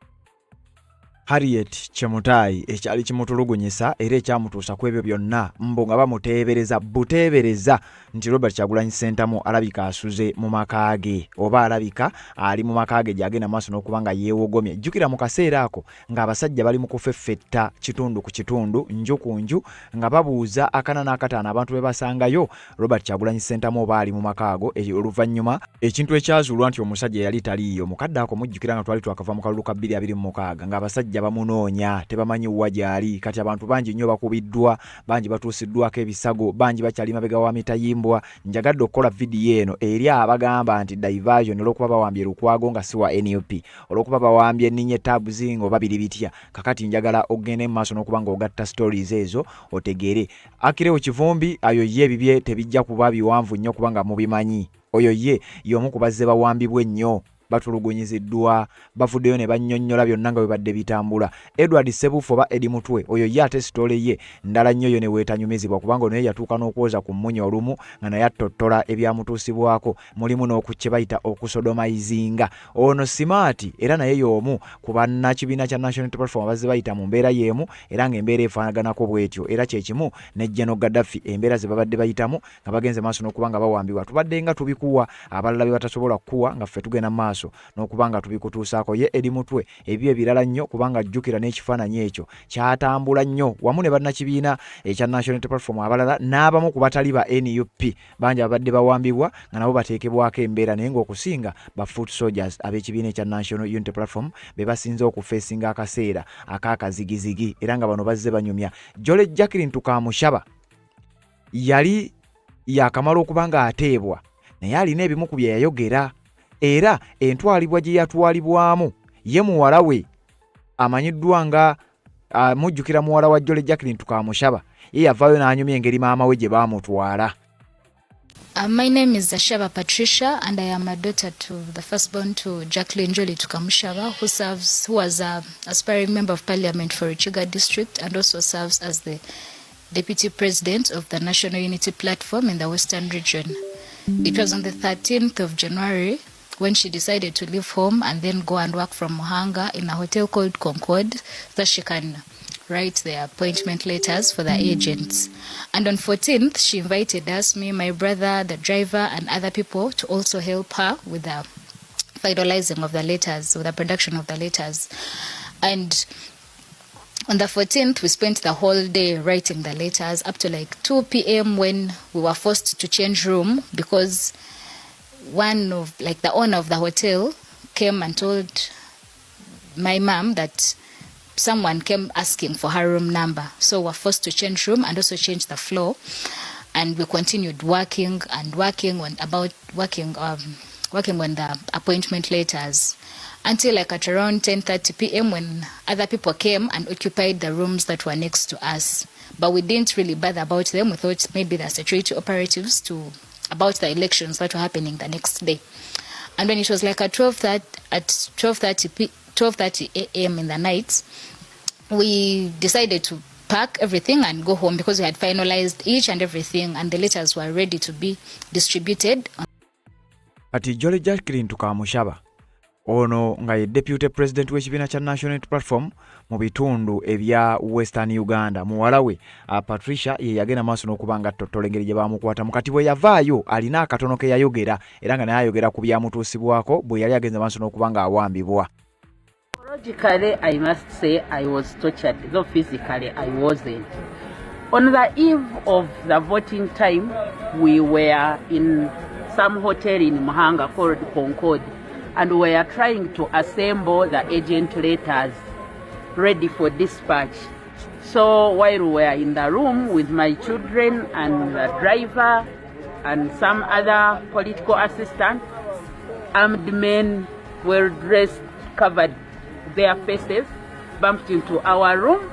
B: Harriet Chemutai ekyali kimutulugunyisa era ekyamutuusa ku ebyo byonna mbo nga bamuteebereza buteebereza nti Robert Kyagulanyi Ssentamu alabika asuze mu maka ge, oba alabika ali mu maka ge gyagenda maaso n'okuba nga yeewogomye. Jjukira mu kaseera ako ng'abasajja bali mu kufeffetta kitundu ku kitundu, nju ku nju, nga babuuza akana n'akataano abantu be basangayo Robert Kyagulanyi Ssentamu oba ali mu maka ago. Oluvannyuma ekintu ekyazuulwa nti omusajja yali taliiyo. Mukadde ako mujjukira nga twali twakava mu kalulu ka 2026 ng'abasajja bamunoonya tebamanyi wa gyali. Kati abantu bangi nnyo bakubiddwa, bangi batuusiddwako ebisago, bangi bakyali mabega wa mitayimbwa. Njagadde okukola vidiyo eno eri abagamba nti diversion olw'okuba bawambye Lukwago nga si wa NUP, olw'okuba bawambye Ninye Tabs nga babiri bitya. Kakati njagala ogende mu maaso n'okuba ng'ogatta stories ezo otegere. Akirewo Kivumbi ayo ye ebibye tebijja kuba biwanvu nnyo kubanga mubimanyi. Oyo ye y'omu ku bazze bawambibwa ennyo batulugunyiziddwa bavuddeyo ne bannyonnyola byonna nga bwe badde bitambula. Edward Ssebufu oba Edi Mutwe oyo ye ate sitole ye ndala nnyo yo ne weetanyumizibwa kubanga naye yatuuka n'okwoza ku mmunyo olumu nga naye attottola ebyamutuusibwako mulimu n'okukye bayita okusodomayizinga. Ono simaati era naye y'omu ku bannakibiina kya National Unity Platform abazze bayita mu mbeera y'emu era ng'embeera efaanaganako bw'etyo era kye kimu ne General Gaddafi embeera ze babadde bayitamu nga bagenze maaso n'okuba nga bawambibwa. Tubadde nga tubikuwa abalala bye batasobola kukuwa nga ffe tugenda maaso n'okuba nga tubikutuusaako. Ye Edi Mutwe ebyo ebirala nnyo kubanga ajjukira n'ekifaananyi ekyo kyatambula nnyo wamu ne bannakibiina ekya National Unity Platform abalala n'abamu ku batali ba NUP bangi abadde bawambibwa nga nabo bateekebwako embeera naye ng'okusinga ba foot soldiers ab'ekibiina ekya National Unity Platform be basinze okufeesinga akaseera akaakazigizigi era nga bano bazze banyumya. Jole Jacqueline Tukamushaba yali yakamala okuba nga ateebwa naye alina ebimu ku bye yayogera era entwalibwa gye yatwalibwamu ye muwala we amanyiddwa nga mujjukira muwala wa Jole Jacqueline Tukamushaba ye yavaayo n'anyumya engeri maama we gye baamutwala.
K: My name is Zashaba Patricia and I am a daughter to the firstborn to Jacqueline Jolly Tukamushaba who was an aspiring member of parliament for Ichiga district and also serves as the deputy president of the National Unity Platform in the Western region. It was on the 13th of January when she decided to leave home and then go and work from Muhanga in a hotel called Concord, that she can write their appointment letters for the agents. And on 14th, she invited us, me, my brother, the driver, and other people to also help her with the finalizing of the letters, with the production of the letters. And on the 14th, we spent the whole day writing the letters up to like 2 p.m. when we were forced to change room because the owner of the hotel came and told my mom that someone came asking for her room number. So we were forced to change room and also change the floor. And we continued working on the appointment letters until like at around 10:30 p.m. when other people came and occupied the rooms that were next to us. But we didn't really bother about them. We thought maybe the security operatives about the elections that were happening the next day. And when it was like at 12:30 a.m. in the night, we decided to pack everything and go home because we had finalized each and everything and the letters were ready to be distributed.
B: Ati Jole Jacqueline Tukamushaba ono nga ye deputy president w'ekibiina kya National Unity Platform mu bitundu ebya Western Uganda. Muwala we Patricia ye yagenda maaso n'okuba nga attottola engeri gye baamukwata mukati bwe yavaayo alina akatono ke yayogera era nga naye ayogera ku byamutuusibwako bwe yali agenze maaso n'okuba nga awambibwa.
L: Psychologically, I must say I was tortured, though physically I wasn't. On the eve of the voting time, we were in some hotel in Muhanga called Concord, and we were trying to assemble the agent letters ready for dispatch. So while we were in the room with my children and the driver and some other political assistant, armed men, well dressed, covered their faces, bumped into our room,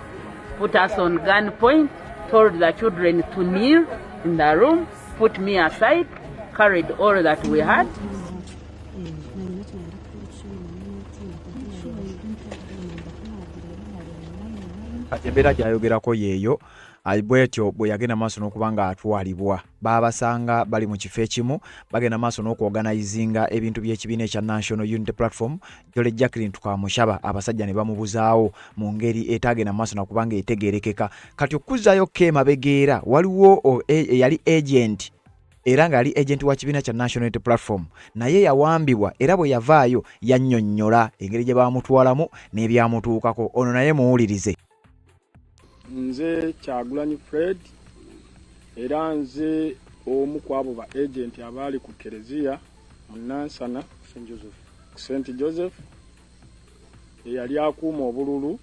L: put us on gunpoint, told the children to kneel in the room, put me aside, carried all that we had.
B: Embeera gy'ayogerako yeeyo bwetyo bwe yagenda maaso n'okuba nga atwalibwa baabasanga bali mu kifo ekimu bagenda maaso n'okuorganizinga ebintu by'ekibiina ekya National Unity Platform. Jole Jacqueline Tukamushaba abasajja ne bamubuzaawo mu ngeri etagenda maaso n'okuba nga etegeerekeka. Kati okuzzaayo Mabegeera waliwo yali agent era nga yali agent wa kibiina kya National Unity Platform naye yawambibwa era bwe yavaayo yannyonnyola engeri gye baamutwalamu n'ebyamutuukako. Ono naye muwulirize.
M: Nze Kyagulanyi Fred era nze omu ku abo ba agent abaali ku Kereziya mu Nansana St. Joseph eyali akuuma obululu.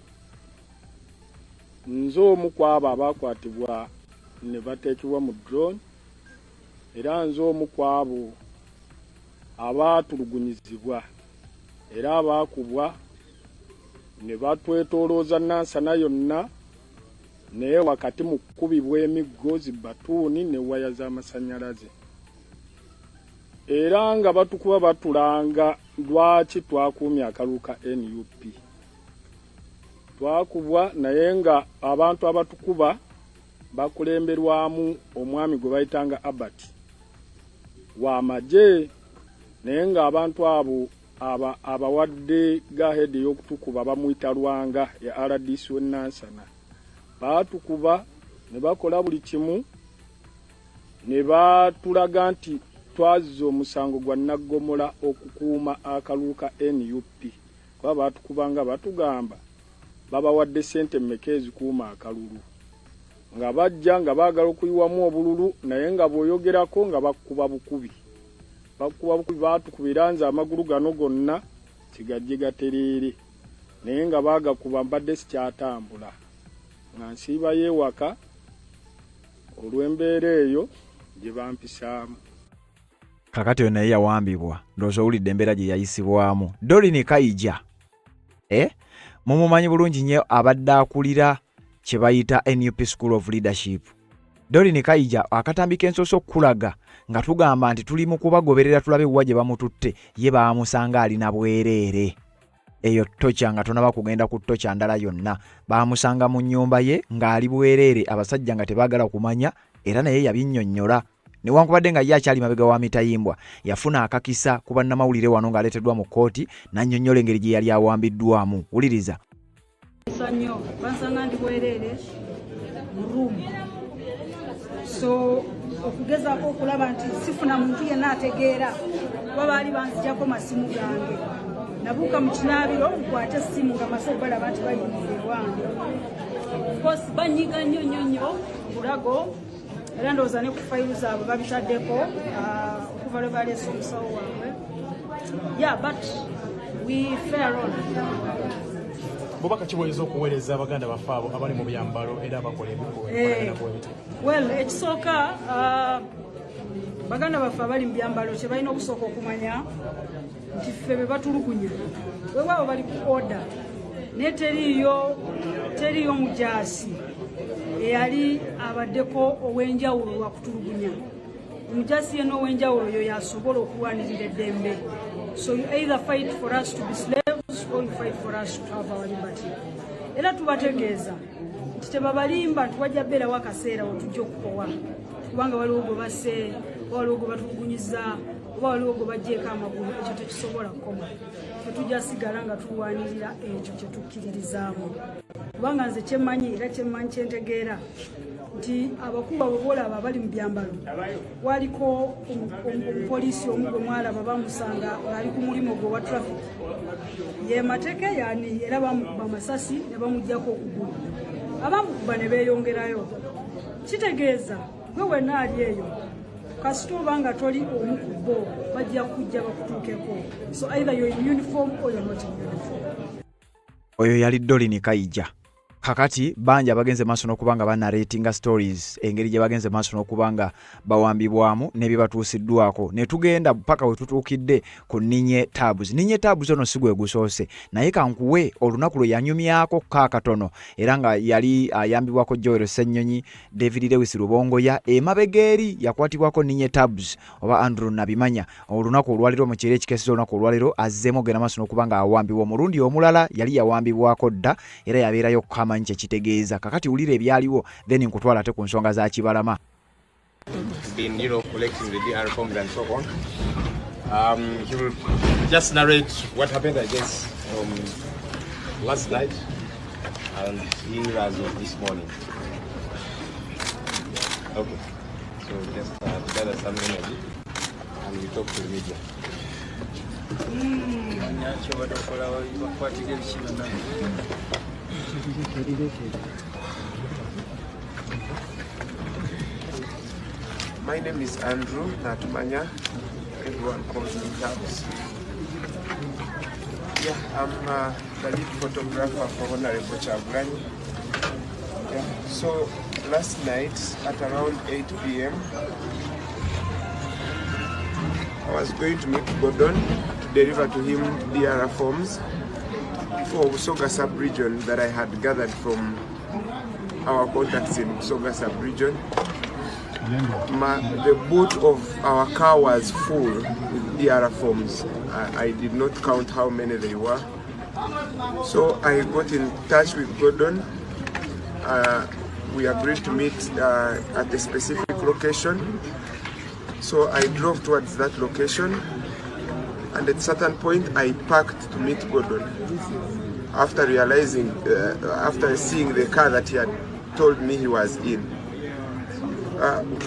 M: Nze omu ku abo abaakwatibwa ne bateekebwa mu drone era nze omu ku abo abaatulugunyizibwa era abaakubwa ne batwetoolooza Nansana yonna naye wakati mu kukubibwa emiggo zibatuuni ne waya z'amasannyalaze era nga batukuba batulanga lwaki twakuumya akalulu ka NUP. Twakubwa naye nga abantu abatukuba bakulemberwamu omwami gwe bayitanga Albert w'amagye, naye nga abantu abo abawadde gahedi y'okutukuba bamuyita Lwanga ya RDC w'Nansana baatukuba ne bakola buli kimu ne batulaga nti twazza omusango gwa Naggomola okukuuma akalulu ka NUP. Kuba baatukubanga batugamba babawadde ssente mmeka ezikuuma akalulu, nga bajja nga baagala okuyiwamu obululu naye nga bw'oyogerako nga bakuba bukubi. Baatukubira nze amagulu gano gonna kigajje gatereere, naye nga baagakuba mbadde sikyatambula nga nsiiba yeewaka olw'embeera eyo gye bampisaamu.
B: Kakati naye yawambibwa, ndowooza owulidde embeera gye yayisibwamu. Doreen Kaija mumumanyi bulungi nnyo abadde akulira kye bayita NUP School of Leadership. Doreen Kaija akatambi k'ensoso okulaga nga tugamba nti tuli mu kubagoberera tulabe wa gye bamututte, ye baamusanga alina bwereere. Eyo tocha nga tonaba kugenda ku tocha ndala yonna, baamusanga mu nnyumba ye ng'ali bwereere, abasajja nga tebaagala kumanya era naye yabinnyonnyola. Newankubadde nga ye akyali mabega wa Mitayimbwa, yafuna akakisa ku bannamawulire wano ng'aleeteddwa mu kkooti n'annyonnyola engeri gye yali awambiddwamu. Wuliriza.
N: Sanyo bansanga ndi bwereere mu ruumu, so okugezaako okulaba nti sifuna muntu yenna ategeera kuba baali banzijjako masimu gange. Nabuuka mu kinaabiro nkwate essimu nga maso balaba nti bayinza ewange. Kosi banyiga nnyo bulago era ndowooza ne ku fayilu zaabwe babitaddeko okuva lwe baleese omusawo waabwe. But we fare on.
O: Bubaka kiboyeza okuweereza abaganda baffe abo abali mu byambalo era abakola
N: well, ekisooka baganda baffe abali mu byambalo kye balina okusooka okumanya nti ffe be batulugunya weewaawo bali ku oda naye teriyo mujaasi eyali abaddeko ow'enjawulo lwakutulugunya. Omujaasi yenna ow'enjawulo oyo yasobola okuwanirira eddembe. So you either fight for us to be slaves or you fight for us to have our liberty. Era tubategeeza nti tebabalimba nti wajja beerawo akaseera wetujja okukowa kubanga waliwo gwe basse, waliwo gwe batulugunyiza, oba waliwo gwe bajjeeko amagulu. Ekyo tekisobola kukoma. Tetujja sigala nga tuwanirira ekyo kye tukkiririzaamu. Kubanga nze kyemmanyi era kyentegeera nti abakuba bwe boolaba abali mu byambalo, waliko omupoliisi omu gwe mwalaba bamusanga ng'ali ku mulimu gwe wa traffic, ye mateke yani, era bamukuba amasasi ne bamuggyako okugulu. Abamukuba ne beeyongerayo. Kitegeeza gwe wenna ali eyo kasita oba nga toli omu ku bo bajja kujja bakutuukeko. So either you're in uniform or you're not in uniform.
B: Oyo yali Doreen Kaija. Kakati banja bagenze maaso n'okubanga banarratinga stories engeri gye bagenze maaso n'okubanga bawambibwamu ne bibatuusiddwako. Ne tugenda paka we tutuukidde ku Ninye Tabs. Ninye Tabs ono si gwe gusoose, naye kankuwe olunaku lwe yanyumyako kaakatono era nga yali ayambibwako Joel Ssennyonyi, David Lewis Rubongoya, emabega eri yakwatibwako Ninye Tabs oba Andrew Nabimanya. Olunaku olwaliro mu kiro ekikesiza olunaku olwaliro azzeemu ogenda maaso n'okubanga awambibwa. Omulundi omulala yali yawambibwako dda era yabeerayo manche kitegeeza. Kakati ulire ebyaliwo then nkutwala ate ku nsonga za Kibalama.
P: Been, collecting the DR forms and so on. He will just narrate what happened, I guess, last night and here as of this morning. Okay. So just gather some energy and we talk to the media.
Q: My name is Andrew Natumanya. Everyone calls me Tabs. Yeah, I'm the lead photographer for Honorable Kyagulanyi. Yeah. So last night at around 8 p.m. I was going to meet Gordon to deliver to him DR forms for Busoga sub-region that I had gathered from our contacts in Busoga sub-region. The boot of our car was full with DR forms I did not count how many they were. So I got in touch with Gordon. We agreed to meet at a specific location. So I drove towards that location, and at a certain point I parked to meet Gordon. After realizing, after seeing the car that he had told me he was in.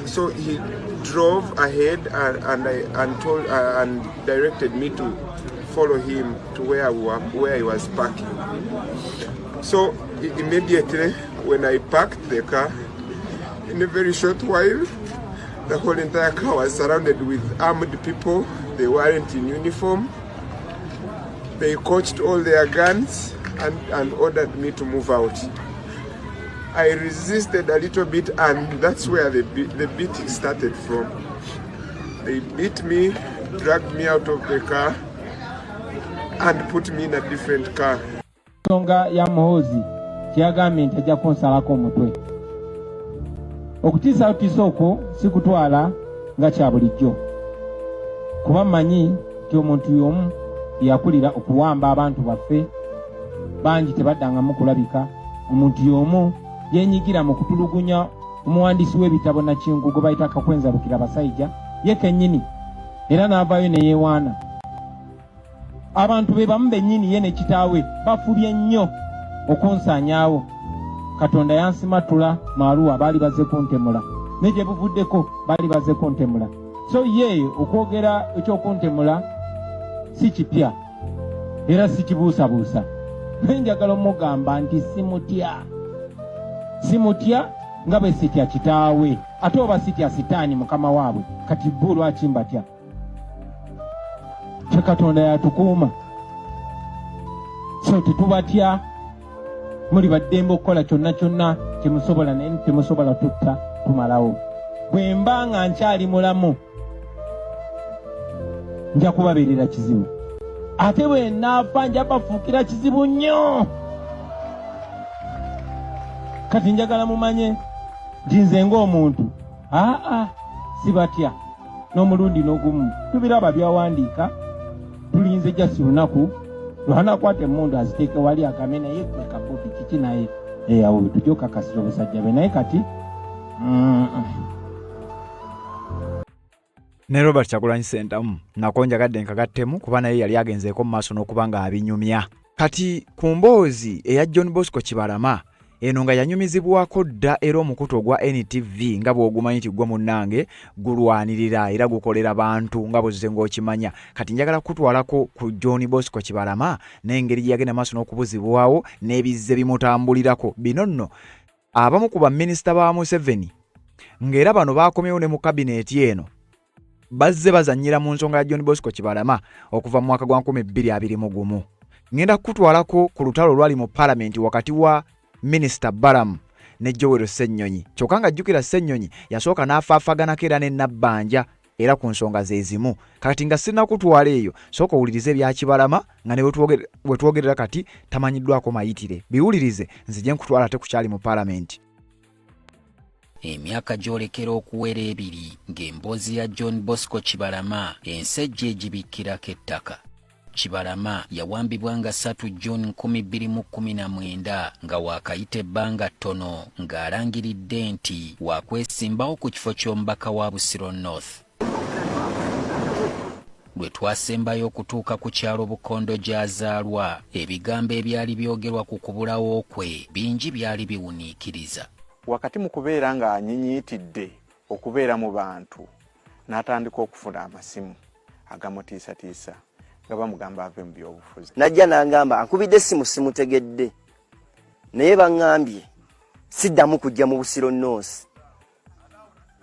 Q: So he drove ahead and directed me to follow him to where he was parking. So immediately when I parked the car, in a very short while, the whole entire car was surrounded with armed people. They weren't in uniform. They coached all their guns and ordered me to move out. I resisted a little bit, and that's where the beating started from. They beat me, dragged me out of the car, and put me in a different car.
R: Songa ya Muhoozi kyagambye nti ajja kunsalako omutwe. Okutiisa okwo si kutwala nga kya bulijjo. Kuba mmanyi nti omuntu y'omu yakulira okuwamba abantu baffe bangi tebaddangamu kulabika. Omuntu y'omu yenyigira mu kutulugunya omuwandiisi w'ebitabo Nakingu gwe bayita Kakwenza Bukira Basajja ye kennyini, era n'avaayo ne yeewaana. Abantu be bamu bennyini ye ne kitaawe bafubye nnyo okunsaanyaawo. Katonda yansimatula Maaluwa baali bazze kuntemula, ne gye buvuddeko baali bazze kuntemula. So ye okwogera ekyokuntemula si kipya era si kibuusabuusa. Njagala omugamba nti simutya nga bwe sitya kitaawe, ate oba sitya sitaani mukama waabwe. Kati bo lwaki mbatya? Kye Katonda yatukuuma. So tetubatya, muli baddembe okukola kyonna kyonna kyemusobola, naye temusobola tutta tumalawo. Bwe mba nga nkyali mulamu nja kubabeerera kizibu, ate bwe naafa nja bafuukira kizibu nnyo. Kati njagala mumanye nti nze ng'omuntu sibatya n'omulundi n'ogumu. Tubiraba byawandiika, tulinze jasi lunaku lwanakwata emmundu aziteeke wali agame naye kwe kabuuti kiki naye awo tujja okakasira obusajja be naye kati
B: ne Robert Kyagulanyi Ssentamu nako njagadde nkagattemu kuba naye yali agenzeeko mu maaso n'okuba nga abinyumya. Kati ku mboozi eya John Bosco Kibalama eno nga yanyumizibwako dda era omukutu ogwa NTV nga bw'ogumanyi nti gwe munnange gulwanirira era gukolera bantu nga bw'ozze ng'okimanya. Kati njagala kutwalako ku John Bosco Kibalama n'engeri gye yagenda maaso n'okubuzibwawo n'ebizze bimutambulirako. Bino nno abamu ku baminisita ba Museveni ng'era bano baakomyewo ne mu kabineeti eno bazze bazannyira mu nsonga ya John Bosco Kibalama okuva mu mwaka gwa 2021. Ngenda kutwalako ku lutalo olwali mu Parliament wakati wa Minister Balamu ne Joel Ssennyonyi. Kyokka ng'ajjukira Ssennyonyi yasooka n'afaafaganako era ne Nabbanja era ku nsonga ze zimu. Kati nga sinnakutwala eyo, sooka owulirize ebya Kibalama nga ne bwe twogerera kati tamanyiddwako mayitire. Biwulirize nzije nkutwala ate ku kyali mu Parliament.
S: Emyaka gyolekera okuwera ebiri ng'emboozi ya John Bosco Kibalama ensejja egibikkirako ettaka. Kibalama yawambibwa nga 3 June 2019 nga waakayita ebbanga ttono ng'alangiridde nti waakwesimbawo ku kifo ky'omubaka wa Busiro North. Lwe twasembayo okutuuka ku kyalo Bukondo gy'azaalwa, ebigambo ebyali byogerwa ku kubulawo kwe bingi byali biwuniikiriza.
T: Wakati mu kubeera nga anyinyiitidde okubeera mu bantu n'atandika okufuna amasimu agamutiisatiisa nga bamugamba ave mu byobufuzi.
U: Najja n'angamba ankubidde essimu simutegedde, naye baŋŋambye siddamu kujja mu Busiro North.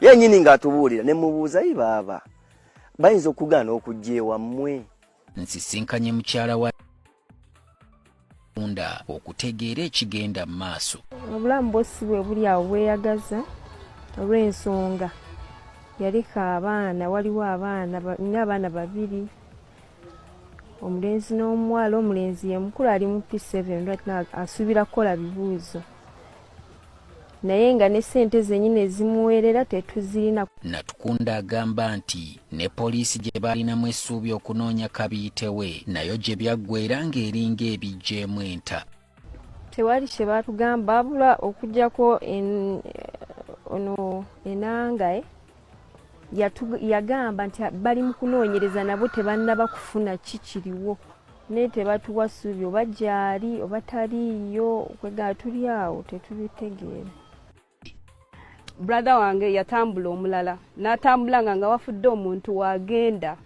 U: Yennyini ng'atubuulira ne mubuuza yi baaba bayinza okugaana okujja ewammwe.
S: Nsisinkanye mukyala wa okutegeera ekigenda mu maaso.
V: Obulamu bw'ossi bwe buli awo bweyagaza olw'ensonga yalika abaana, waliwo nina abaana babiri, omulenzi n'omuwala. Omulenzi ye mukulu ali mu P7 right now asuubira kukola bibuuzo. naye nga ne ssente zennyini ezimuweerera tetuzirina.
S: Natukunda agamba nti ne poliisi gye balinamu essuubi okunoonya kabiitewe nayo gye byaggweera ng'eringa ebiggyeemu enta.
V: Tewali kye baatugamba wabula okuggyako ono Enangaye yagamba nti bali mu kunoonyereza nabo tebannaba kufuna kikiriwo naye tebatuwa ssuubi oba gyali oba taliiyo kwegala tuli awo tetubitegeera.
A: Brother wange yatambula omulala n'atambulanga nga wafudde omuntu wagenda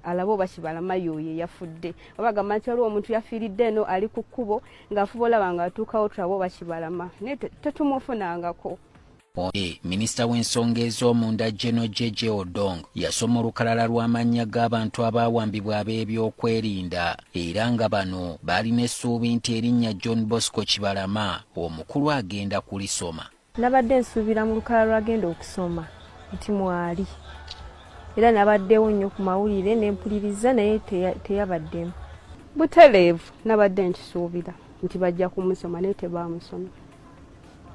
A: alabo bakibalama yoye yafudde abagamba nti waliwo omuntu yafiiridde eno ali ku kkubo ng'afuba olaba nga atuukawo tulabo bakibalama naye tetumufunangako.
S: Minisita w'ensonga ez'omunda General Jeje Odong yasoma olukalala lw'amannya g'abantu abaawambibwa ab'ebyokwerinda era nga bano balina essuubi nti erinnya John Bosco Kibalama omukulu agenda kulisoma.
V: Nabadde nsuubira mu lukalala lwagenda okusoma nti mwali era nabaddewo nnyo ku mawulire n'empuliriza naye teyabaddemu.
A: Butereevu nabadde nkisuubira nti bajja kumusoma naye tebaamusoma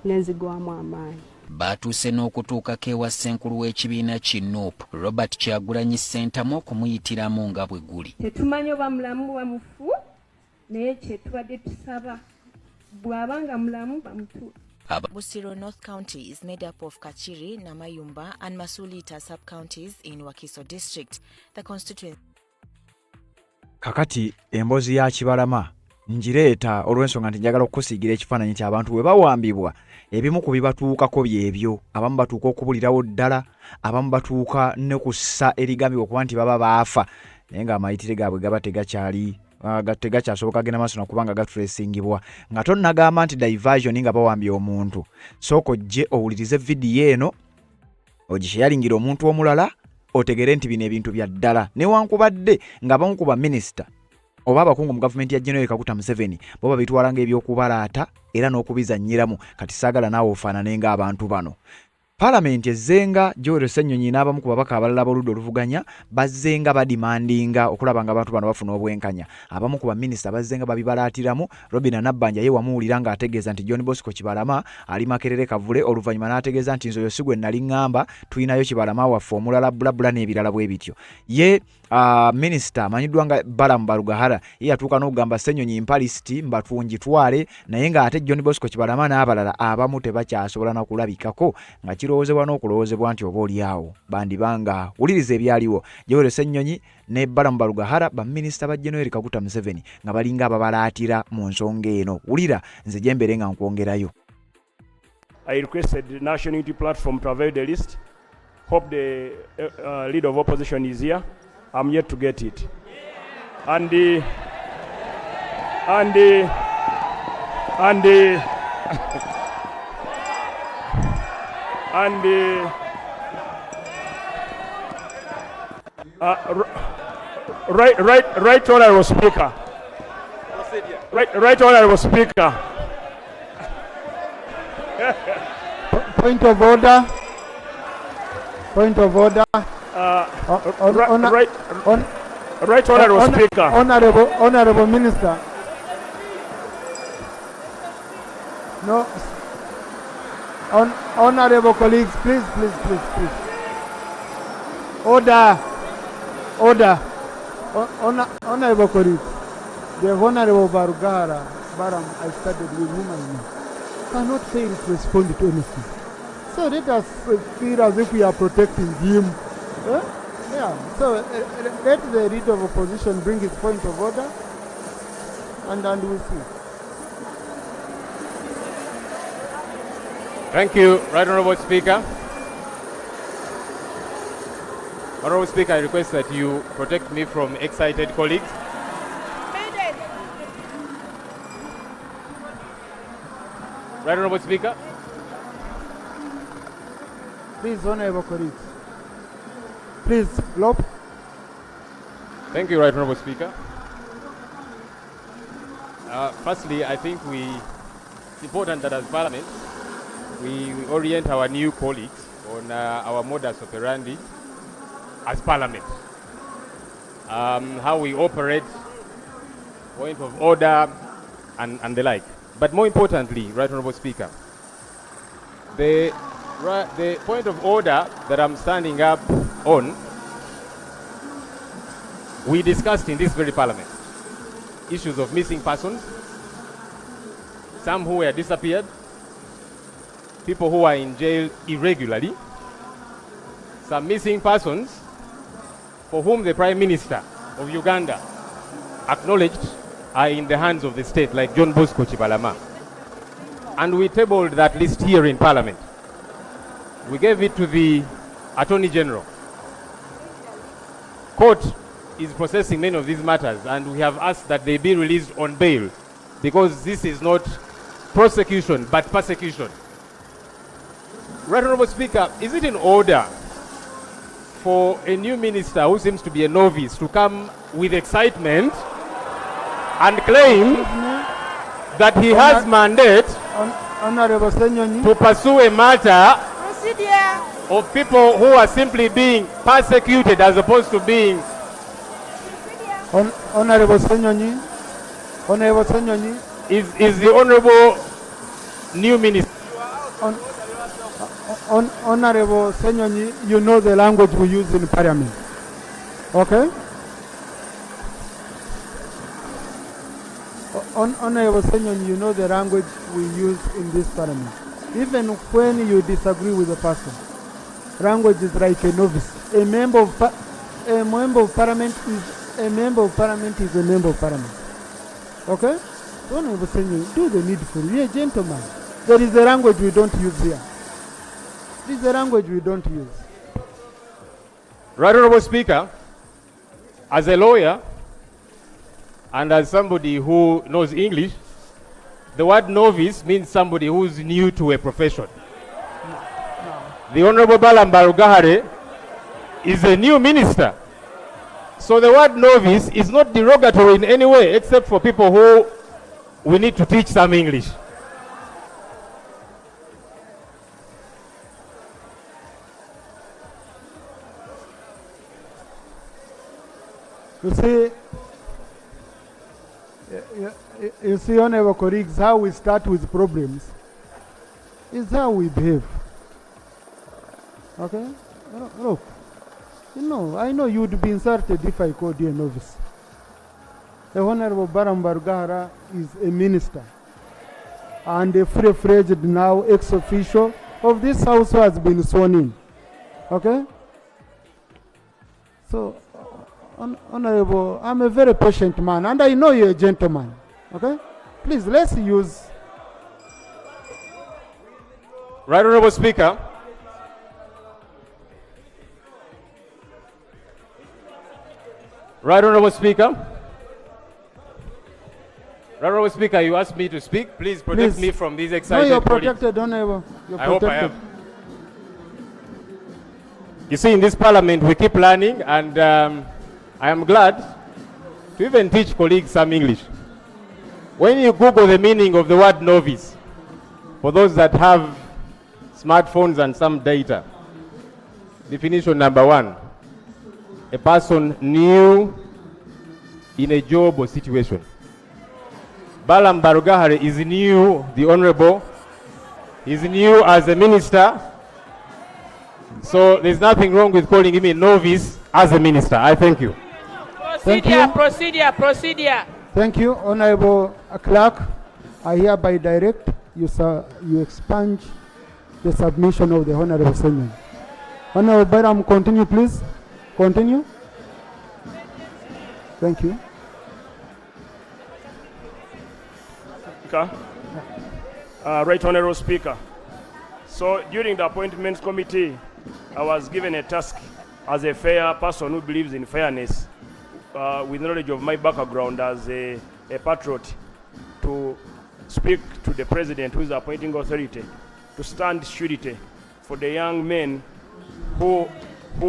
A: nenzigwamu amaanyi.
S: Baatuuse n'okutuukako ewa ssenkulu w'ekibiina ki NUP Robert Kyagulanyi Ssentamu okumuyitiramu nga bwe guli.
V: Tetumanyi oba mulamu bamufu naye kye tubadde tusaba bw'abanga mulamu bamutu.
C: Busiro North County is made up of Kachiri, Namayumba and Masulita sub-counties in Wakiso district. The constituency.
B: Kakati embozi ya Kibalama njireeta olw'ensonga nti njagala okusiigira ekifaananyi nti abantu bwe bawambibwa ebimu ku bibatuukako byebyo abamu batuuka okubulirawo ddala abamu batuuka ne kussa erigambibwa okuba nti baba baafa naye ng'amayitire gaabwe gaba tegakyasoboka genda maaso nakubanga gatulesingibwa nga tonnagamba nti diversion nga bawambye omuntu sooka ojje owulirize vidiyo eno ogisheyalingira omuntu omulala otegere nti bino ebintu bya ddala newankubadde nga bamu ku baminisita oba abakungu mu gavumenti ya General Kaguta Museveni bo babitwalanga ebyokubalaata era n'okubizannyiramu kati saagala naawe ofaanane ng'abantu bano. Parliament ezzenga Joel Ssennyonyi n'abamu ku babaka abalala b'oludda oluvuganya bazzenga badimandinga okulaba nga abantu bano bafuna obwenkanya. Abamu ku baminisita bazzenga babibalaatiramu. Robina Nabbanja ye wamuwulira ng'ategeeza nti John Bosco Kibalama ali Makerere Kavule oluvannyuma n'ategeeza nti nze oyo si gwe nali ŋŋamba tulinayo Kibalama waffe omulala bulabula n'ebirala bwe bityo. Ye minisita amanyiddwa nga Balamu Barugahara ye yatuuka n'okugamba Ssennyonyi mpalisiti mbatungitwale naye ng'ate John Bosco Kibalama n'abalala abamu tebakyasobola na kulabikako nga kirowoozebwa n'okulowoozebwa nti oba oli awo bandibanga wuliriza ebyaliwo. Joel Ssennyonyi ne Balamu Barugahara baminisita ba General Kaguta Museveni nga balinga ababalaatira mu nsonga eno. Wulira nze gye mbere nga nkwongerayo.
W: I requested the National Unity Platform to avail the list. Hope the leader of opposition is here. I'm yet to get it. And right honorable speaker. Right honorable speaker.
X: Point of order. Point of order.
W: Right honorable speaker.
X: Honorable minister. No. Honorable colleagues, please. Order. Honorable colleagues, the Honorable Barugahara, Baram, I started with whom I know, cannot fail to respond to anything. So let us feel as if we are protecting him. Yeah. So let the leader of opposition bring his point of order, and we'll see.
Y: Thank you, Right Honourable Speaker. Honourable Speaker, I request that you protect me from excited colleagues. Right Honourable Speaker.
X: Please, Honourable colleagues. Please, Lop.
Y: Thank you, Right Honourable Speaker. Firstly, I think it's important that as Parliament, we orient our new colleagues on our modus operandi as Parliament. How we operate, point of order, and the like. But more importantly, Right Honourable Speaker, The point of order that I'm standing up on, we discussed in this very parliament issues of missing persons, some who were disappeared, people who are in jail irregularly, some missing persons for whom the Prime Minister of Uganda acknowledged are in the hands of the state, like John Bosco Chibalama. And we tabled that list here in Parliament. We gave it to the Attorney General. Court is processing many of these matters, and we have asked that they be released on bail, because this is not prosecution but persecution. Right Honourable Speaker, is it in order for a new minister who seems to be a novice to come with excitement and claim that he has mandate to pursue a matter of people who are simply being persecuted as opposed to being...
X: Honorable Senyonyi,
Y: is the Honorable new minister...
X: Honorable Senyonyi, you know the language we use in Parliament, okay? Honorable Senyonyi, you know the language we use in this Parliament. Even when you disagree with a person, language is like a novice. A member of Parliament is a member of Parliament. Okay? Honorable Senyonyi, do the needful. You're a gentleman. There is a language we don't use here. This is a language we don't use.
Y: Right Honourable Speaker, as a lawyer and as somebody who knows English, the word novice means somebody who's new to a profession. The Honourable Balaam Barugahare is a new minister. So the word novice is not derogatory in any way, except for people who we need to teach some English.
X: You see, honorable colleagues, how we start with problems is how we behave. Okay? Look, I know you would be insulted if I called you a novice. The Honorable Balaam Barugahare is a minister and a full-fledged now ex-official of this house who has been sworn in. Okay? So, Honorable, I'm a very patient man, and I know you're a gentleman. Okay? Please, let's use...
Y: Right Honourable Speaker. Right Honourable Speaker. Right Honourable Speaker, you asked me to speak. Please protect me from these excited...
X: No, you're protected, Honourable. You're
Y: I hope I am. You see, in this parliament, we keep learning, and I am glad to even teach colleagues some English. When you Google the meaning of the word novice, for those that have smartphones and some data, definition number 1, a person new in a job or situation. Balaam Barugahare is new, the Honourable, is new as a minister, so there's nothing wrong with calling him a novice as a minister. I thank you.
D: Procedure.
X: Thank you, Honorable Clerk. I hereby direct you expunge the submission of the Honorable Senyonyi. Honorable Balaam, continue, please. Continue. Thank you.
W: Right Honourable Speaker. So during the appointments committee, I was given a task as a fair person who believes in fairness, with knowledge of my background as a patriot, to speak to the president, who is the appointing authority, to stand surety for the young men who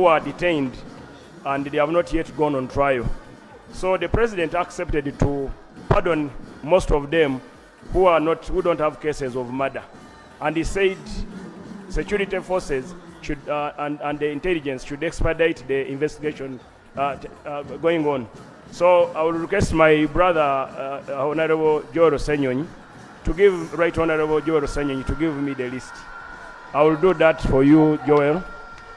W: are detained and they have not yet gone on trial. So the president accepted to pardon most of them who don't have cases of murder, and he said security forces should and the intelligence should expedite the investigation going on. So I will request my brother, Honorable Joel Senyonyi, to give Right Honorable Joel Senyonyi to give me the list. I will do that for you, Joel,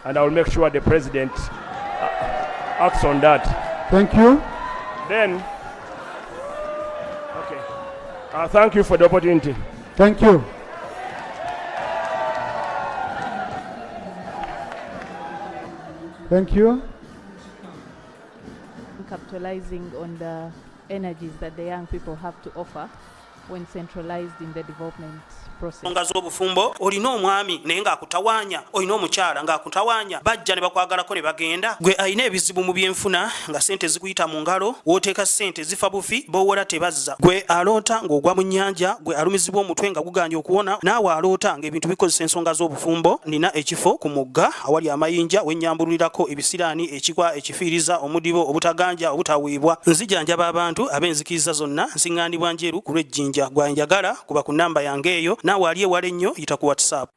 W: and I will make sure the president acts on that.
X: Thank you.
W: Then, okay. Thank you for the opportunity.
X: Thank you. Thank you.
D: Capitalizing on the energies that the young people have to offer when centralized in the development process.
E: Nga z'obufumbo olina omwami naye ng'akutawaanya, olina omukyala ng'akutawaanya, bajja ne bakwagalako ne bagenda. Gwe alina ebizibu mu byenfuna nga ssente zikuyita mu ngalo, w'oteeka ssente zifa bufi, b'owola tebazza. Gwe aloota ng'ogwa mu nnyanja, gwe alumizibwa omutwe nga guganja okuwona, naawe aloota ng'ebintu bikozesa ensonga z'obufumbo. Nina ekifo ku mugga awali amayinja we nnyambululirako ebisiraani, ekikwa, ekifiiriza, omudibo, obutaganja, obutaweebwa. Nzijanjaba abantu ab'enzikiriza zonna, nsiŋŋaanibwa njeru ku lw'ejjinja. Gwanjagala kuba ku nnamba yange eyo, naawe ali ewala ennyo yita ku WhatsApp.